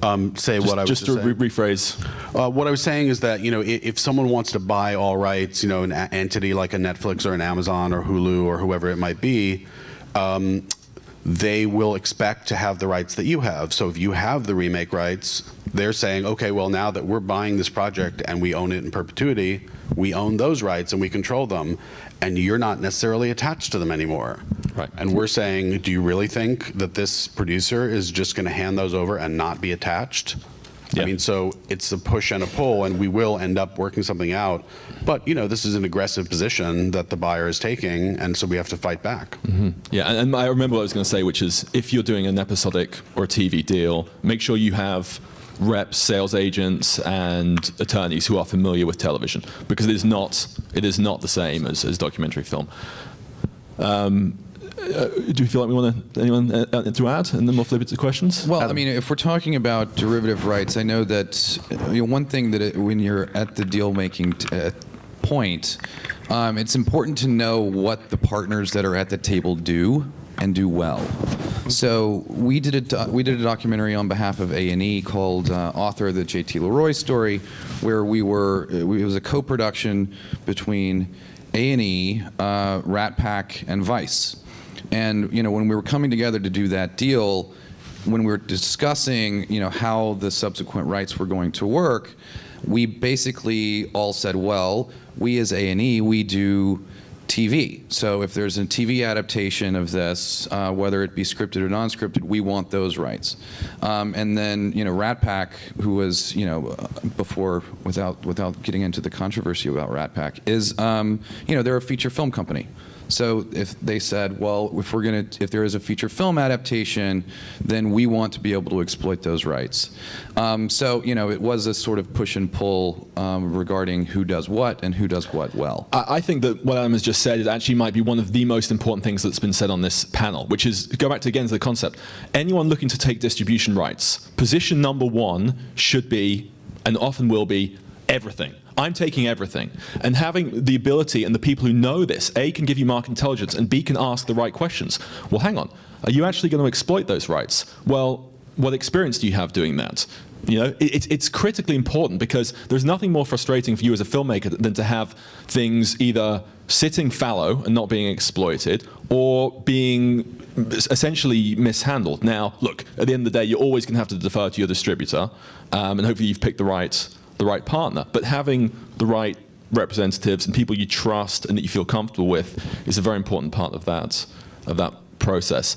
What I was just to saying. rephrase. What I was saying is that, if someone wants to buy all rights, an entity like a Netflix or an Amazon or Hulu or whoever it might be, they will expect to have the rights that you have. So if you have the remake rights, they're saying, okay, well, now that we're buying this project and we own it in perpetuity, we own those rights and we control them, and you're not necessarily attached to them anymore. Right. And we're saying, do you really think that this producer is just going to hand those over and not be attached? Yeah. I mean, so it's a push and a pull, and we will end up working something out. But, this is an aggressive position that the buyer is taking, and so we have to fight back. Mm-hmm. Yeah, and I remember what I was going to say, which is if you're doing an episodic or a TV deal, make sure you have reps, sales agents, and attorneys who are familiar with television, because it is not the same as documentary film. Do you feel like we want anyone to add, and then we'll flip it to questions? Well, I mean, if we're talking about derivative rights, I know that one thing that when you're at the deal-making point, it's important to know what the partners that are at the table do and do well. So we did a documentary on behalf of A&E called Author of the J.T. Leroy Story, where it was a co-production between A&E, Rat Pack, and Vice. And when we were coming together to do that deal, when we were discussing how the subsequent rights were going to work, we basically all said, well, we as A&E, we do TV. So if there's a TV adaptation of this, whether it be scripted or non-scripted, we want those rights. And then, Rat Pack, who was, before, without getting into the controversy about Rat Pack, is, they're a feature film company. So if they said, well, if there is a feature film adaptation, then we want to be able to exploit those rights. So it was a sort of push and pull regarding who does what and who does what well. I think that what Adam has just said is actually might be one of the most important things that's been said on this panel, which is, go back to again to the concept. Anyone looking to take distribution rights, position number one should be, and often will be, everything. I'm taking everything. And having the ability and the people who know this, A, can give you market intelligence, and B, can ask the right questions. Well, hang on. Are you actually going to exploit those rights? Well, what experience do you have doing that? It's critically important, because there's nothing more frustrating for you as a filmmaker than to have things either sitting fallow and not being exploited, or being essentially mishandled. Now, look, at the end of the day, you're always going to have to defer to your distributor, and hopefully you've picked the right partner. But having the right representatives and people you trust and that you feel comfortable with is a very important part of that process.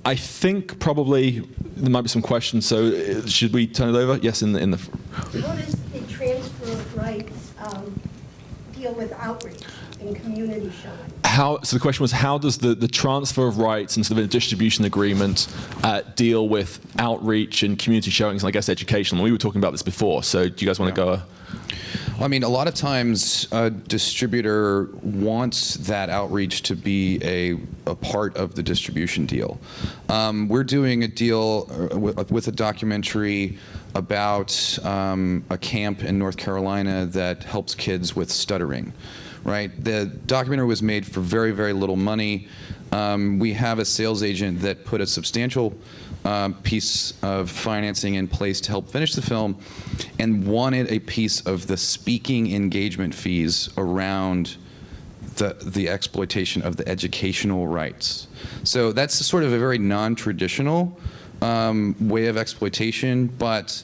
I think probably there might be some questions, so should we turn it over? Yes, in the. How does the transfer of rights deal with outreach and community showing? So the question was, how does the transfer of rights and sort of a distribution agreement deal with outreach and community showings, and I guess education? We were talking about this before, so do you guys want to go? I mean, a lot of times a distributor wants that outreach to be a part of the distribution deal. We're doing a deal with a documentary about a camp in North Carolina that helps kids with stuttering. Right? The documentary was made for very, very little money. We have a sales agent that put a substantial piece of financing in place to help finish the film, and wanted a piece of the speaking engagement fees around the exploitation of the educational rights. So that's sort of a very non-traditional way of exploitation, but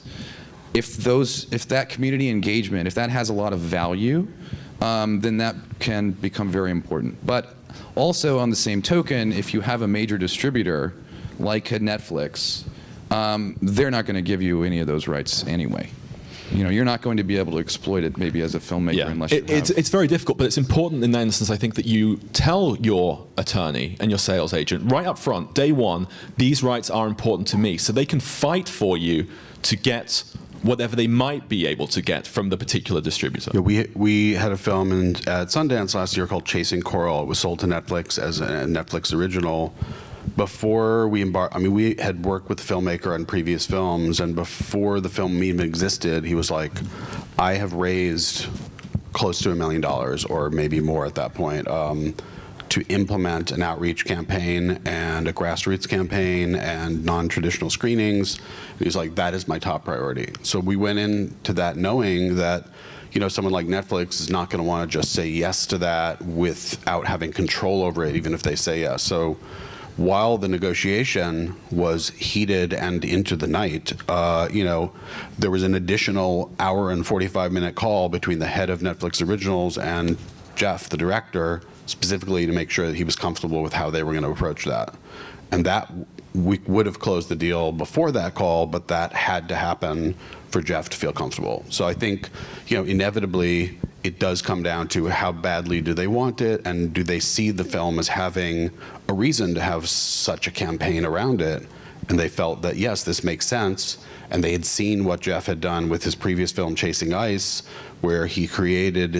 if that community engagement, if that has a lot of value, then that can become very important. But also, on the same token, if you have a major distributor like a Netflix, they're not going to give you any of those rights anyway. You're not going to be able to exploit it maybe as a filmmaker unless you have. It's very difficult, but it's important in that instance, I think, that you tell your attorney and your sales agent right up front, day one, these rights are important to me, so they can fight for you to get whatever they might be able to get from the particular distributor. Yeah, we had a film at Sundance last year called Chasing Coral. It was sold to Netflix as a Netflix original. Before we embarked, we had worked with the filmmaker on previous films, and before the film even existed, he was like, I have raised close to $1 million, or maybe more at that point, to implement an outreach campaign and a grassroots campaign and non-traditional screenings. And he's like, that is my top priority. So we went into that knowing that someone like Netflix is not going to want to just say yes to that without having control over it, even if they say yes. So while the negotiation was heated and into the night, there was an additional hour and 45-minute call between the head of Netflix Originals and Jeff, the director, specifically to make sure that he was comfortable with how they were going to approach that. And that, we would have closed the deal before that call, but that had to happen for Jeff to feel comfortable. So I think, inevitably, it does come down to how badly do they want it, and do they see the film as having a reason to have such a campaign around it. And they felt that, yes, this makes sense. And they had seen what Jeff had done with his previous film, Chasing Ice, where he created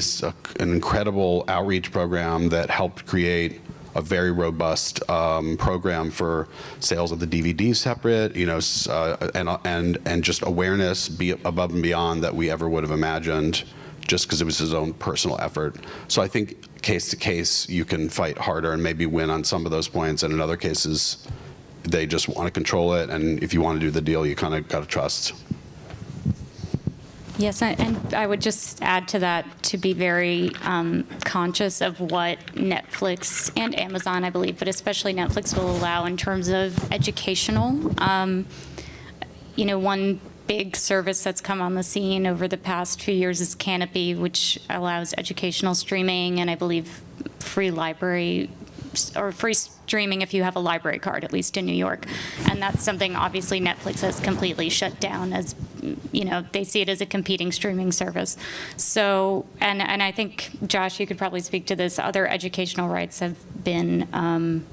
an incredible outreach program that helped create a very robust program for sales of the DVD separate, and just awareness above and beyond that we ever would have imagined, just because it was his own personal effort. So I think case to case, you can fight harder and maybe win on some of those points, and in other cases, they just want to control it, and if you want to do the deal, you kind of got to trust. Yes, and I would just add to that to be very conscious of what Netflix and Amazon, I believe, but especially Netflix will allow in terms of educational. One big service that's come on the scene over the past few years is Canopy, which allows educational streaming and I believe free library or free streaming if you have a library card, at least in New York. And that's something obviously Netflix has completely shut down as, they see it as a competing streaming service. So, and I think, Josh, you could probably speak to this, other educational rights have been,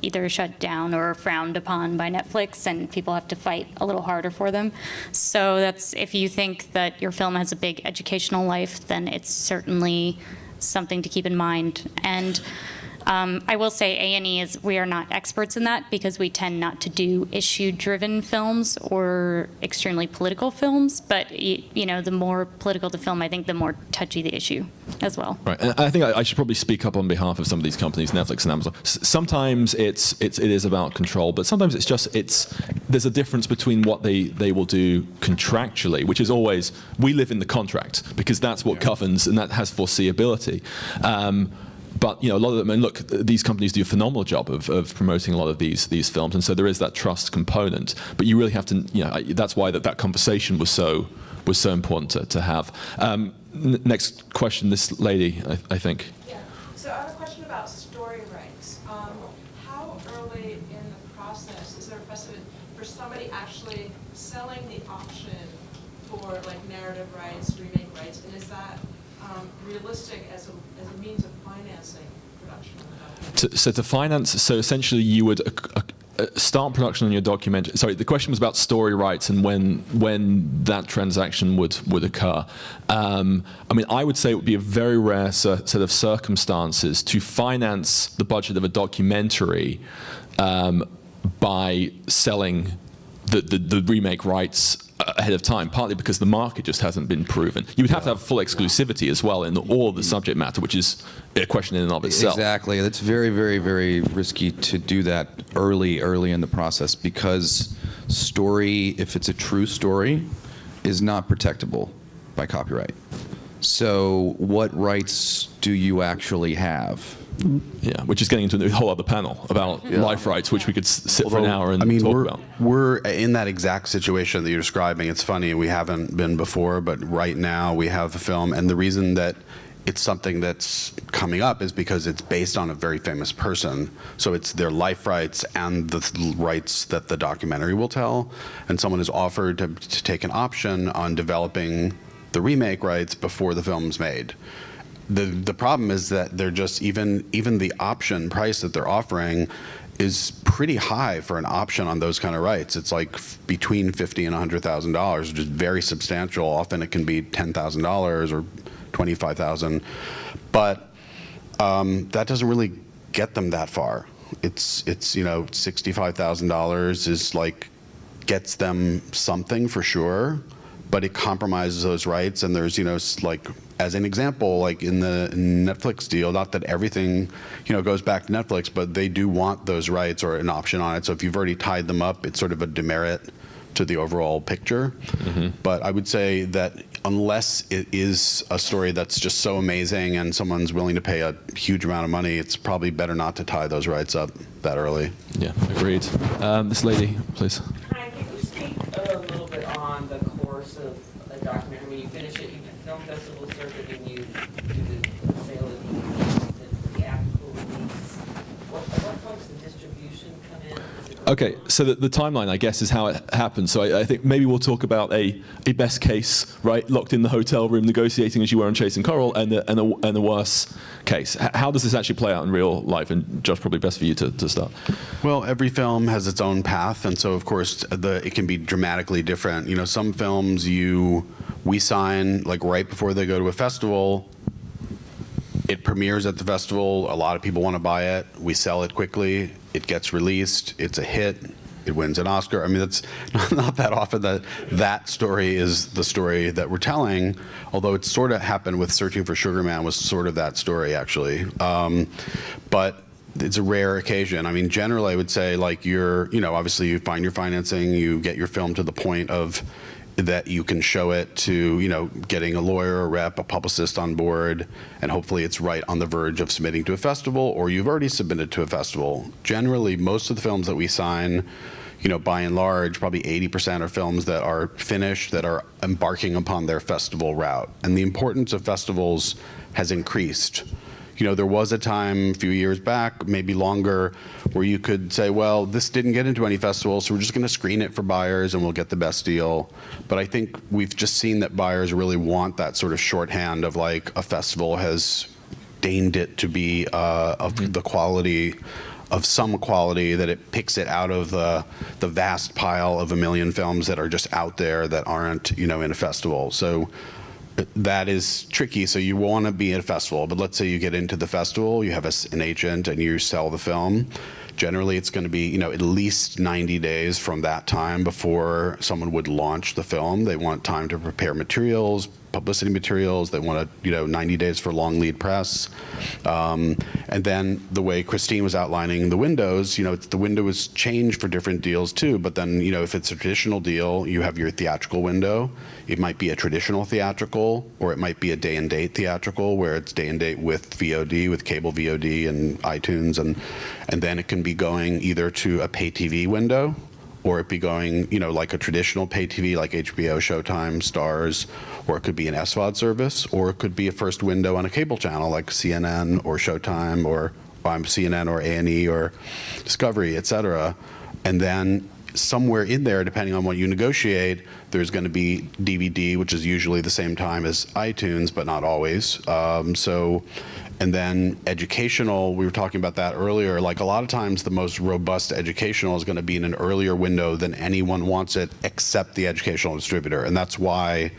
either shut down or frowned upon by Netflix, and people have to fight a little harder for them. So that's, if you think that your film has a big educational life, then it's certainly something to keep in mind. And I will say A&E we are not experts in that because we tend not to do issue-driven films or extremely political films. But the more political the film, I think the more touchy the issue as well. Right, and I think I should probably speak up on behalf of some of these companies, Netflix and Amazon. Sometimes it is about control, but sometimes there's a difference between what they will do contractually, which is always we live in the contract because that's what governs and that has foreseeability. But a lot of them, and look, these companies do a phenomenal job of promoting a lot of these films, and so there is that trust component. But you really have to, that's why that conversation was so important to have. Next question, this lady, I think. Yeah. So I have a question about story rights. How early in the process is there a precedent for somebody actually selling the option for narrative rights, remake rights, and is that realistic as a means of financing production? So to finance, so essentially you would start production on your documentary. Sorry, the question was about story rights and when that transaction would occur. I would say it would be a very rare set of circumstances to finance the budget of a documentary by selling the remake rights ahead of time, partly because the market just hasn't been proven. You would have to have full exclusivity as well in all the subject matter, which is a question in and of itself. Exactly. It's very, very, very risky to do that early in the process because story, if it's a true story, is not protectable by copyright. So what rights do you actually have? Yeah, which is getting into a whole other panel about life rights, which we could sit for an hour and talk about. We're in that exact situation that you're describing. It's funny, we haven't been before, but right now we have a film, and the reason that it's something that's coming up is because it's based on a very famous person. So it's their life rights and the rights that the documentary will tell, and someone is offered to take an option on developing the remake rights before the film's made. The problem is that they're just even the option price that they're offering is pretty high for an option on those kind of rights. It's like between $50,000 and $100,000, which is very substantial. Often it can be $10,000 or $25,000, but that doesn't really get them that far. It's $65,000 is gets them something for sure, but it compromises those rights. And there's as an example, in the Netflix deal, not that everything, goes back to Netflix, but they do want those rights or an option on it. So if you've already tied them up, it's sort of a demerit to the overall picture. Mm-hmm. But I would say that unless it is a story that's just so amazing and someone's willing to pay a huge amount of money, it's probably better not to tie those rights up that early. Yeah, agreed. This lady, please. Hi, can you speak a little bit on the course of a documentary? When you finish it, you can film festival circuit and you do the sale of the theatrical release. At what point does the distribution come in? Okay, so the timeline, I guess, is how it happens. So I think maybe we'll talk about a best case, right, locked in the hotel room negotiating as you were on Chasing Coral, and a worse case. How does this actually play out in real life? And Josh, probably best for you to start. Well, every film has its own path, and so of course it can be dramatically different. Some films we sign right before they go to a festival. It premieres at the festival. A lot of people want to buy it. We sell it quickly. It gets released. It's a hit. It wins an Oscar. That's not that often that story is the story that we're telling, although it sort of happened with Searching for Sugar Man was sort of that story, actually. But it's a rare occasion. Generally, I would say, obviously you find your financing, you get your film to the point of that you can show it to, getting a lawyer, a rep, a publicist on board, and hopefully it's right on the verge of submitting to a festival, or you've already submitted to a festival. Generally, most of the films that we sign, by and large, probably 80% are films that are finished, that are embarking upon their festival route. And the importance of festivals has increased. There was a time a few years back, maybe longer, where you could say, well, this didn't get into any festivals, so we're just going to screen it for buyers and we'll get the best deal. But I think we've just seen that buyers really want that sort of shorthand of like a festival has deigned it to be of the quality, of some quality, that it picks it out of the vast pile of a million films that are just out there that aren't, in a festival. So that is tricky. So you want to be at a festival, but let's say you get into the festival, you have an agent and you sell the film. Generally, it's going to be, at least 90 days from that time before someone would launch the film. They want time to prepare materials, publicity materials. They want 90 days for long lead press. And then the way Christine was outlining the windows, the window is changed for different deals too. But then, if it's a traditional deal, you have your theatrical window. It might be a traditional theatrical, or it might be a day and date theatrical, where it's day and date with VOD, with cable VOD and iTunes, and then it can be going either to a pay TV window, or it be going, like a traditional pay TV, like HBO, Showtime, Stars, or it could be an SVOD service, or it could be a first window on a cable channel like CNN or Showtime or CNN or A&E or Discovery, et cetera. And then somewhere in there, depending on what you negotiate, there's going to be DVD, which is usually the same time as iTunes, but not always. And then educational, we were talking about that earlier, like a lot of times the most robust educational is going to be in an earlier window than anyone wants it except the educational distributor. And that's why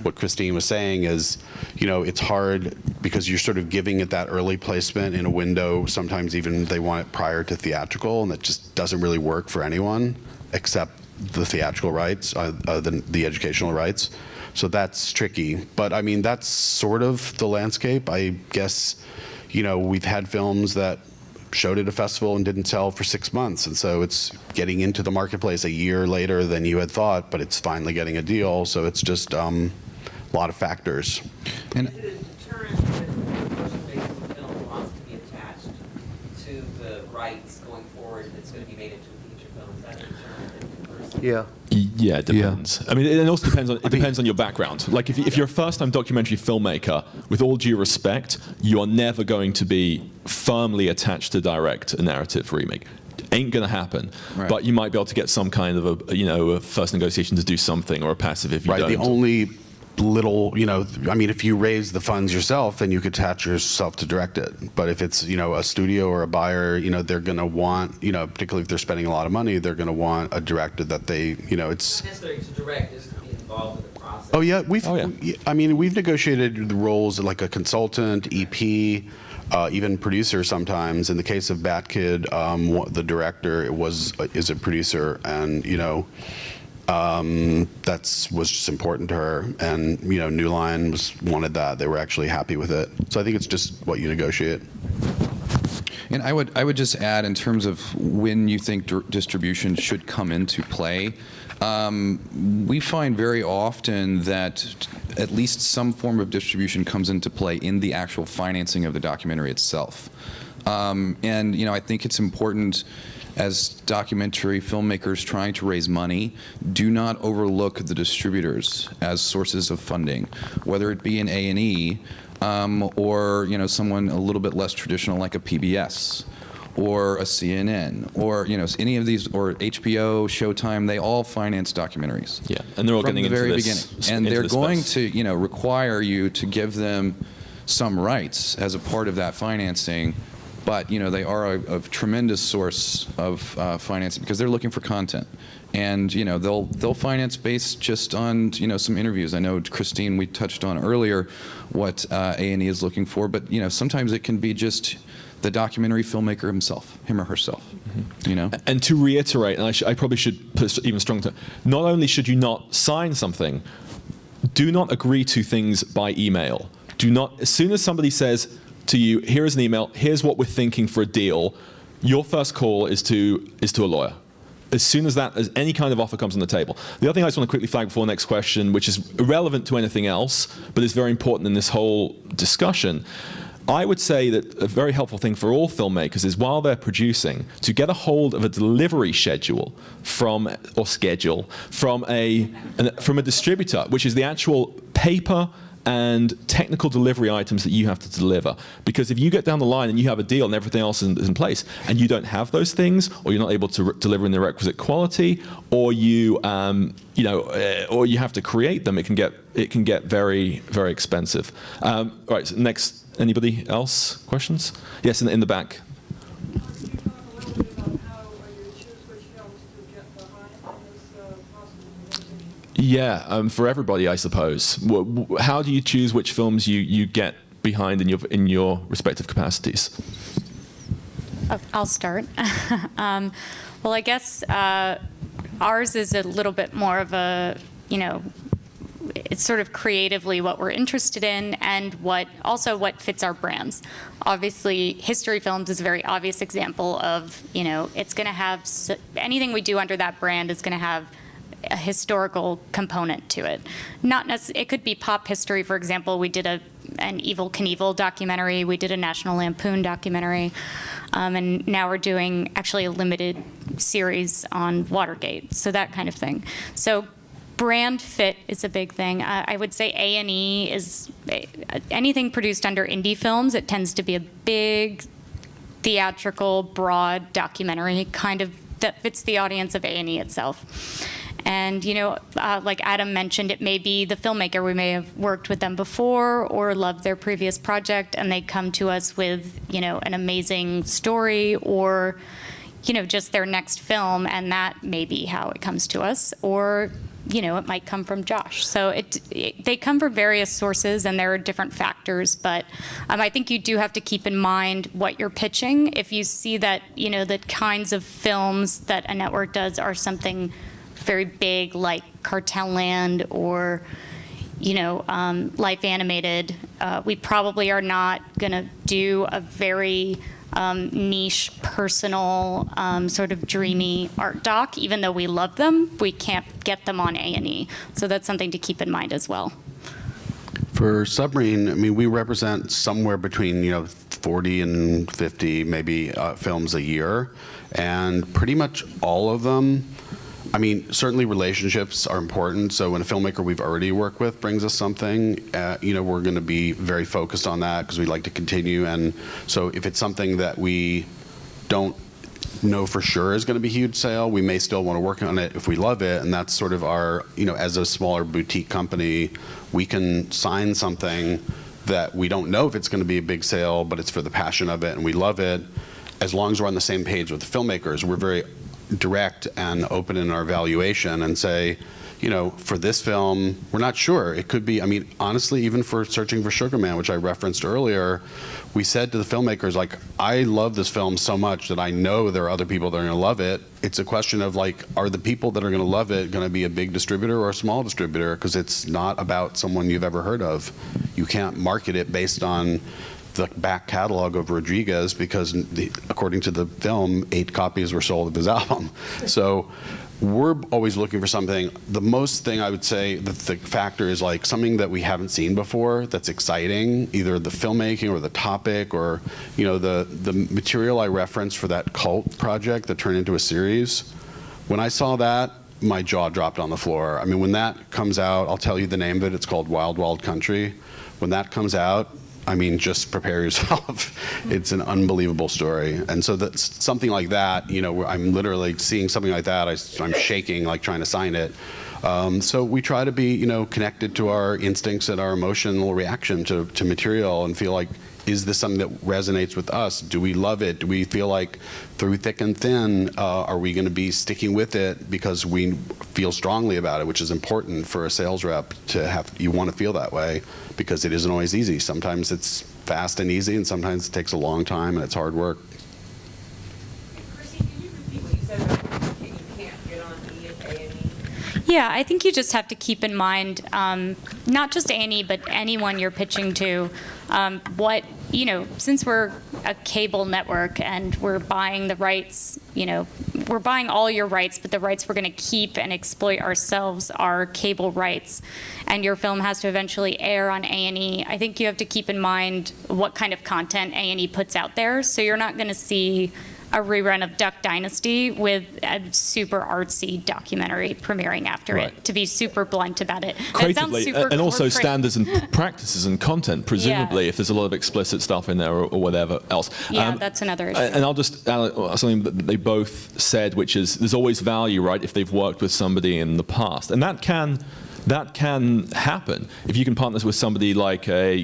what Christine was saying is, it's hard because you're sort of giving it that early placement in a window. Sometimes even they want it prior to theatrical, and that just doesn't really work for anyone except the theatrical rights, the educational rights. So that's tricky. But I mean, that's sort of the landscape. I guess, we've had films that showed at a festival and didn't sell for 6 months. And so it's getting into the marketplace a year later than you had thought, but it's finally getting a deal. So it's just a lot of factors. And is it a deterrent if the person making the film wants to be attached to the rights going forward that's going to be made into a feature film? Is that a deterrent if the person? Yeah. Yeah, it depends. I mean, it also depends on your background. Like if you're a first-time documentary filmmaker, with all due respect, you are never going to be firmly attached to direct a narrative remake. Ain't going to happen. Right. But you might be able to get some kind of a first negotiation to do something, or a passive if you don't. The only little, if you raise the funds yourself, then you could attach yourself to direct it. But if it's, a studio or a buyer, they're going to want, particularly if they're spending a lot of money, they're going to want a director that they, it's... Not necessarily to direct, just to be involved with the process. Oh yeah, we've negotiated the roles like a consultant, EP, even producer sometimes. In the case of Bat Kid, the director is a producer, and that was just important to her, and New Line wanted that. They were actually happy with it. So I think it's just what you negotiate. And I would just add, in terms of when you think distribution should come into play, we find very often that at least some form of distribution comes into play in the actual financing of the documentary itself. And I think it's important, as documentary filmmakers trying to raise money, do not overlook the distributors as sources of funding, whether it be an A&E or someone a little bit less traditional like a PBS or a CNN or any of these, or HBO, Showtime. They all finance documentaries. Yeah, and they're all from getting the very into this, beginning, and they're going to require you to give them some rights as a part of that financing. But they are a tremendous source of financing because they're looking for content, and they'll finance based just on some interviews. I know, Christine, we touched on earlier what A&E is looking for, but sometimes it can be just the documentary filmmaker himself, him or herself. Mm-hmm. And to reiterate, and I probably should put even stronger. Not only should you not sign something, do not agree to things by email. Do not, as soon as somebody says to you, here is an email, here's what we're thinking for a deal, your first call is to a lawyer. as soon as any kind of offer comes on the table. The other thing I just want to quickly flag before the next question, which is irrelevant to anything else, but is very important in this whole discussion, I would say that a very helpful thing for all filmmakers is while they're producing to get a hold of a delivery schedule from a distributor, which is the actual paper and technical delivery items that you have to deliver. Because if you get down the line and you have a deal and everything else is in place, and you don't have those things, or you're not able to deliver in the requisite quality, or you or you have to create them, it can get very, very expensive. All right, so next, anybody else? Questions? Yes, in the back. Yeah, for everybody, I suppose. How do you choose which films you get behind in your respective capacities? I'll start. Well, I guess ours is a little bit more of a, it's sort of creatively what we're interested in and what fits our brands. Obviously, history films is a very obvious example of, it's going to have, anything we do under that brand is going to have a historical component to it. It could be pop history, for example. We did an Evel Knievel documentary. We did a National Lampoon documentary. And now we're doing actually a limited series on Watergate, so that kind of thing. So brand fit is a big thing. I would say A&E is anything produced under indie films. It tends to be a big, theatrical, broad documentary kind of that fits the audience of A&E itself. And, like Adam mentioned, it may be the filmmaker. We may have worked with them before or loved their previous project, and they come to us with, an amazing story or, just their next film, and that may be how it comes to us. Or, it might come from Josh. So they come from various sources, and there are different factors. But I think you do have to keep in mind what you're pitching. If you see that, the kinds of films that a network does are something very big, like Cartel Land or, Life Animated, we probably are not going to do a very niche, personal, sort of dreamy art doc. Even though we love them, we can't get them on A&E. So that's something to keep in mind as well. For Submarine, we represent somewhere between 40 and 50 maybe films a year, and pretty much all of them. Certainly relationships are important. So when a filmmaker we've already worked with brings us something, we're going to be very focused on that because we'd like to continue. And so if it's something that we don't know for sure is going to be a huge sale, we may still want to work on it if we love it. And that's sort of our, as a smaller boutique company, we can sign something that we don't know if it's going to be a big sale, but it's for the passion of it and we love it. As long as we're on the same page with the filmmakers, we're very direct and open in our evaluation and say, for this film, we're not sure. It could be, honestly, even for Searching for Sugar Man, which I referenced earlier, we said to the filmmakers, I love this film so much that I know there are other people that are going to love it. It's a question of, are the people that are going to love it going to be a big distributor or a small distributor? Because it's not about someone you've ever heard of. You can't market it based on the back catalog of Rodriguez because according to the film, 8 copies were sold of his album. So we're always looking for something. The most thing I would say that the factor is something that we haven't seen before that's exciting, either the filmmaking or the topic or the material I referenced for that cult project that turned into a series. When I saw that, my jaw dropped on the floor. When that comes out, I'll tell you the name of it. It's called Wild Wild Country. When that comes out, just prepare yourself. It's an unbelievable story. And so that's something like that, I'm literally seeing something like that, I'm shaking, trying to sign it. So we try to be, connected to our instincts and our emotional reaction to material and feel like, is this something that resonates with us? Do we love it? Do we feel like through thick and thin, are we going to be sticking with it because we feel strongly about it, which is important for a sales rep to have. You want to feel that way because it isn't always easy. Sometimes it's fast and easy, and sometimes it takes a long time and it's hard work. Chrissy, can you repeat what you said about you can't get on A&E? Yeah, I think you just have to keep in mind, not just A&E, but anyone you're pitching to, since we're a cable network and we're buying the rights, we're buying all your rights, but the rights we're going to keep and exploit ourselves are cable rights, and your film has to eventually air on A&E. I think you have to keep in mind what kind of content A&E puts out there, so you're not going to see a rerun of Duck Dynasty with a super artsy documentary premiering after Right. it, to be super blunt about it. That sounds Creatively, super and also corporate. standards and practices and content, presumably, if there's a lot of explicit stuff in there or whatever else. Yeah, that's another issue. And I'll just add something that they both said, which is there's always value, right, if they've worked with somebody in the past. And that can happen if you can partner with somebody like a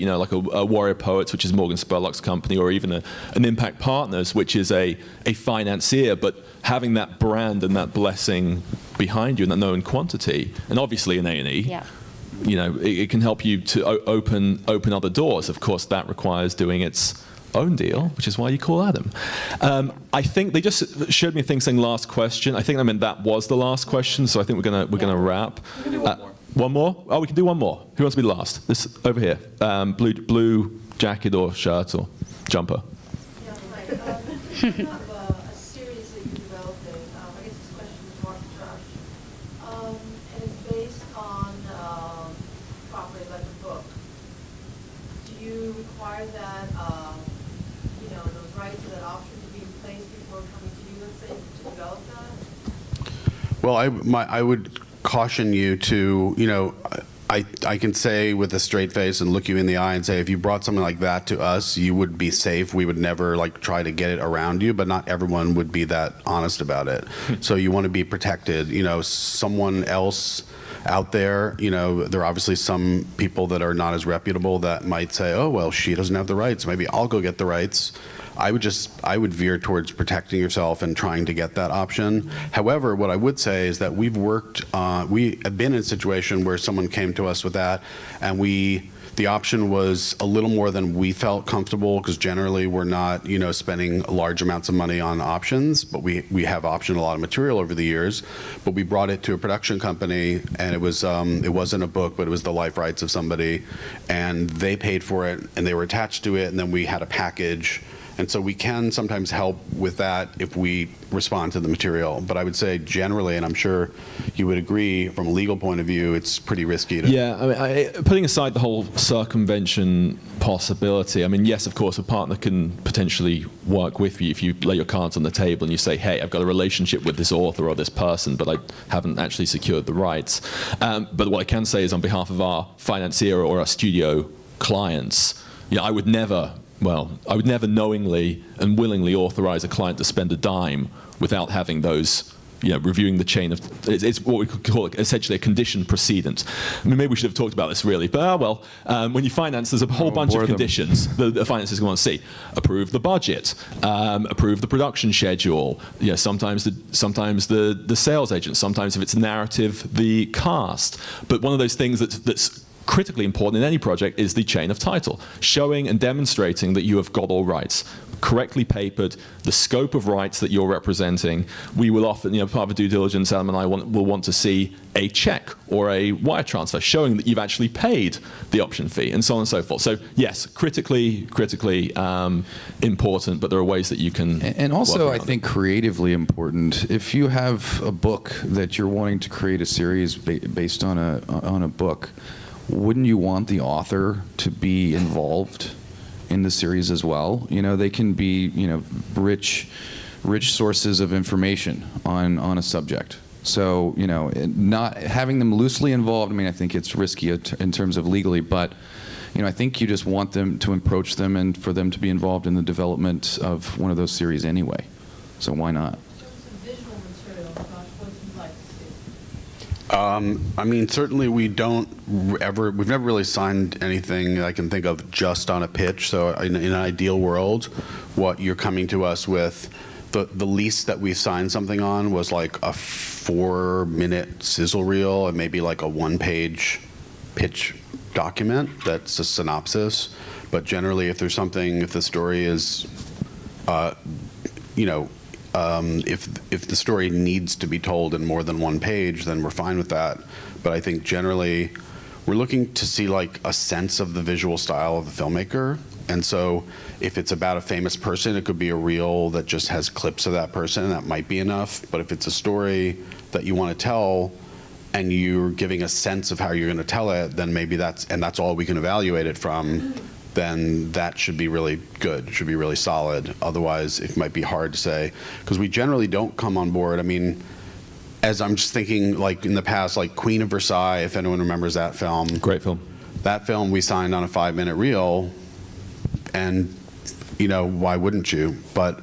Warrior Poets, which is Morgan Spurlock's company, or even an Impact Partners, which is a financier, but having that brand and that blessing behind you and that known quantity, and obviously in A&E. Yeah. It can help you to open other doors. Of course, that requires doing its own deal, which is why you call Adam. I think they just showed me a thing saying last question. I think that was the last question, so I think we're gonna wrap. We can do one more. One more? Oh, we can do one more. Who wants to be last? This over here. Blue jacket or shirt or jumper. Yeah, right. You have a series that you're developing. I guess this question is more for Josh. And it's based on property like a book. Do you require that, those rights or that option to be in place before coming to you, let's say, to develop that? Well, I would caution you to, I can say with a straight face and look you in the eye and say, if you brought something like that to us, you would be safe. We would never try to get it around you, but not everyone would be that honest about it. So you want to be protected. Someone else out there, there are obviously some people that are not as reputable that might say, oh, well, she doesn't have the rights. Maybe I'll go get the rights. I would veer towards protecting yourself and trying to get that option. However, what I would say is that we have been in a situation where someone came to us with that, and the option was a little more than we felt comfortable, because generally we're not, spending large amounts of money on options, but we have optioned a lot of material over the years. But we brought it to a production company, and it wasn't a book, but it was the life rights of somebody, and they paid for it, and they were attached to it, and then we had a package. And so we can sometimes help with that if we respond to the material. But I would say generally, and I'm sure you would agree, from a legal point of view, it's pretty risky to... Yeah, putting aside the whole circumvention possibility, yes, of course, a partner can potentially work with you if you lay your cards on the table and you say, hey, I've got a relationship with this author or this person, but I haven't actually secured the rights. But what I can say is, on behalf of our financier or our studio clients, I would never knowingly and willingly authorize a client to spend a dime without having those, reviewing the chain of, it's what we could call essentially a condition precedent. Maybe we should have talked about this really, but when you finance, there's a whole bunch of conditions the financiers want to see. Approve the budget, approve the production schedule, sometimes the sales agent, sometimes if it's narrative, the cast. But one of those things that's critically important in any project is the chain of title, showing and demonstrating that you have got all rights, correctly papered, the scope of rights that you're representing. We will often, part of due diligence, Adam and I will want to see a check or a wire transfer showing that you've actually paid the option fee, and so on and so forth. So yes, critically important, but there are ways that you can. And also, I think creatively important. If you have a book that you're wanting to create a series based on a book, wouldn't you want the author to be involved in the series as well? They can be, rich sources of information on a subject. So, not having them loosely involved, I think it's risky in terms of legally, but, I think you just want them to approach them and for them to be involved in the development of one of those series anyway. So why not? Certainly we've never really signed anything I can think of just on a pitch. So in an ideal world, what you're coming to us with, the least that we signed something on was like a 4-minute sizzle reel and maybe like a 1-page pitch document that's a synopsis. But generally, if the story is, if the story needs to be told in more than 1 page, then we're fine with that. But I think generally we're looking to see a sense of the visual style of the filmmaker, And so if it's about a famous person, it could be a reel that just has clips of that person, that might be enough. But if it's a story that you want to tell and you're giving a sense of how you're going to tell it, then maybe that's all we can evaluate it from, then that should be really good, should be really solid. Otherwise, it might be hard to say, because we generally don't come on board. I mean, as I'm just thinking, like in the past, like Queen of Versailles, if anyone remembers that film. Great film. That film we signed on a 5-minute reel, and, you know, why wouldn't you? But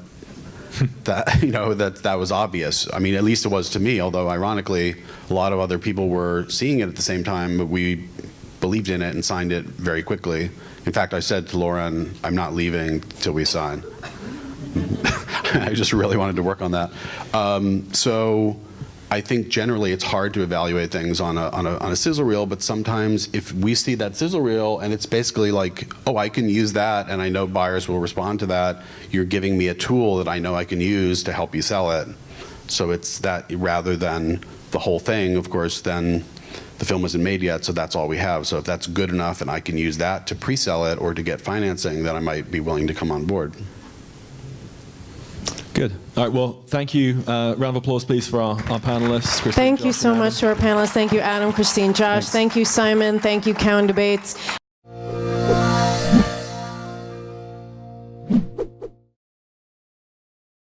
that, you know, that was obvious. I mean, at least it was to me, although ironically, a lot of other people were seeing it at the same time, but we believed in it and signed it very quickly. In fact, I said to Lauren, I'm not leaving till we sign. I just really wanted to work on that. So I think generally it's hard to evaluate things on a sizzle reel, but sometimes if we see that sizzle reel and it's basically like, oh, I can use that and I know buyers will respond to that, you're giving me a tool that I know I can use to help you sell it. So it's that rather than the whole thing, of course, then the film isn't made yet, so that's all we have. So if that's good enough and I can use that to pre-sell it or to get financing, then I might be willing to come on board. Good. All right, well, thank you. Round of applause, please, for our panelists. Christine, Thank you Josh, so and much to our panelists. Thank you, Adam, Christine, Josh. Thanks. Thank you, Simon. Thank you, Cowan Debates.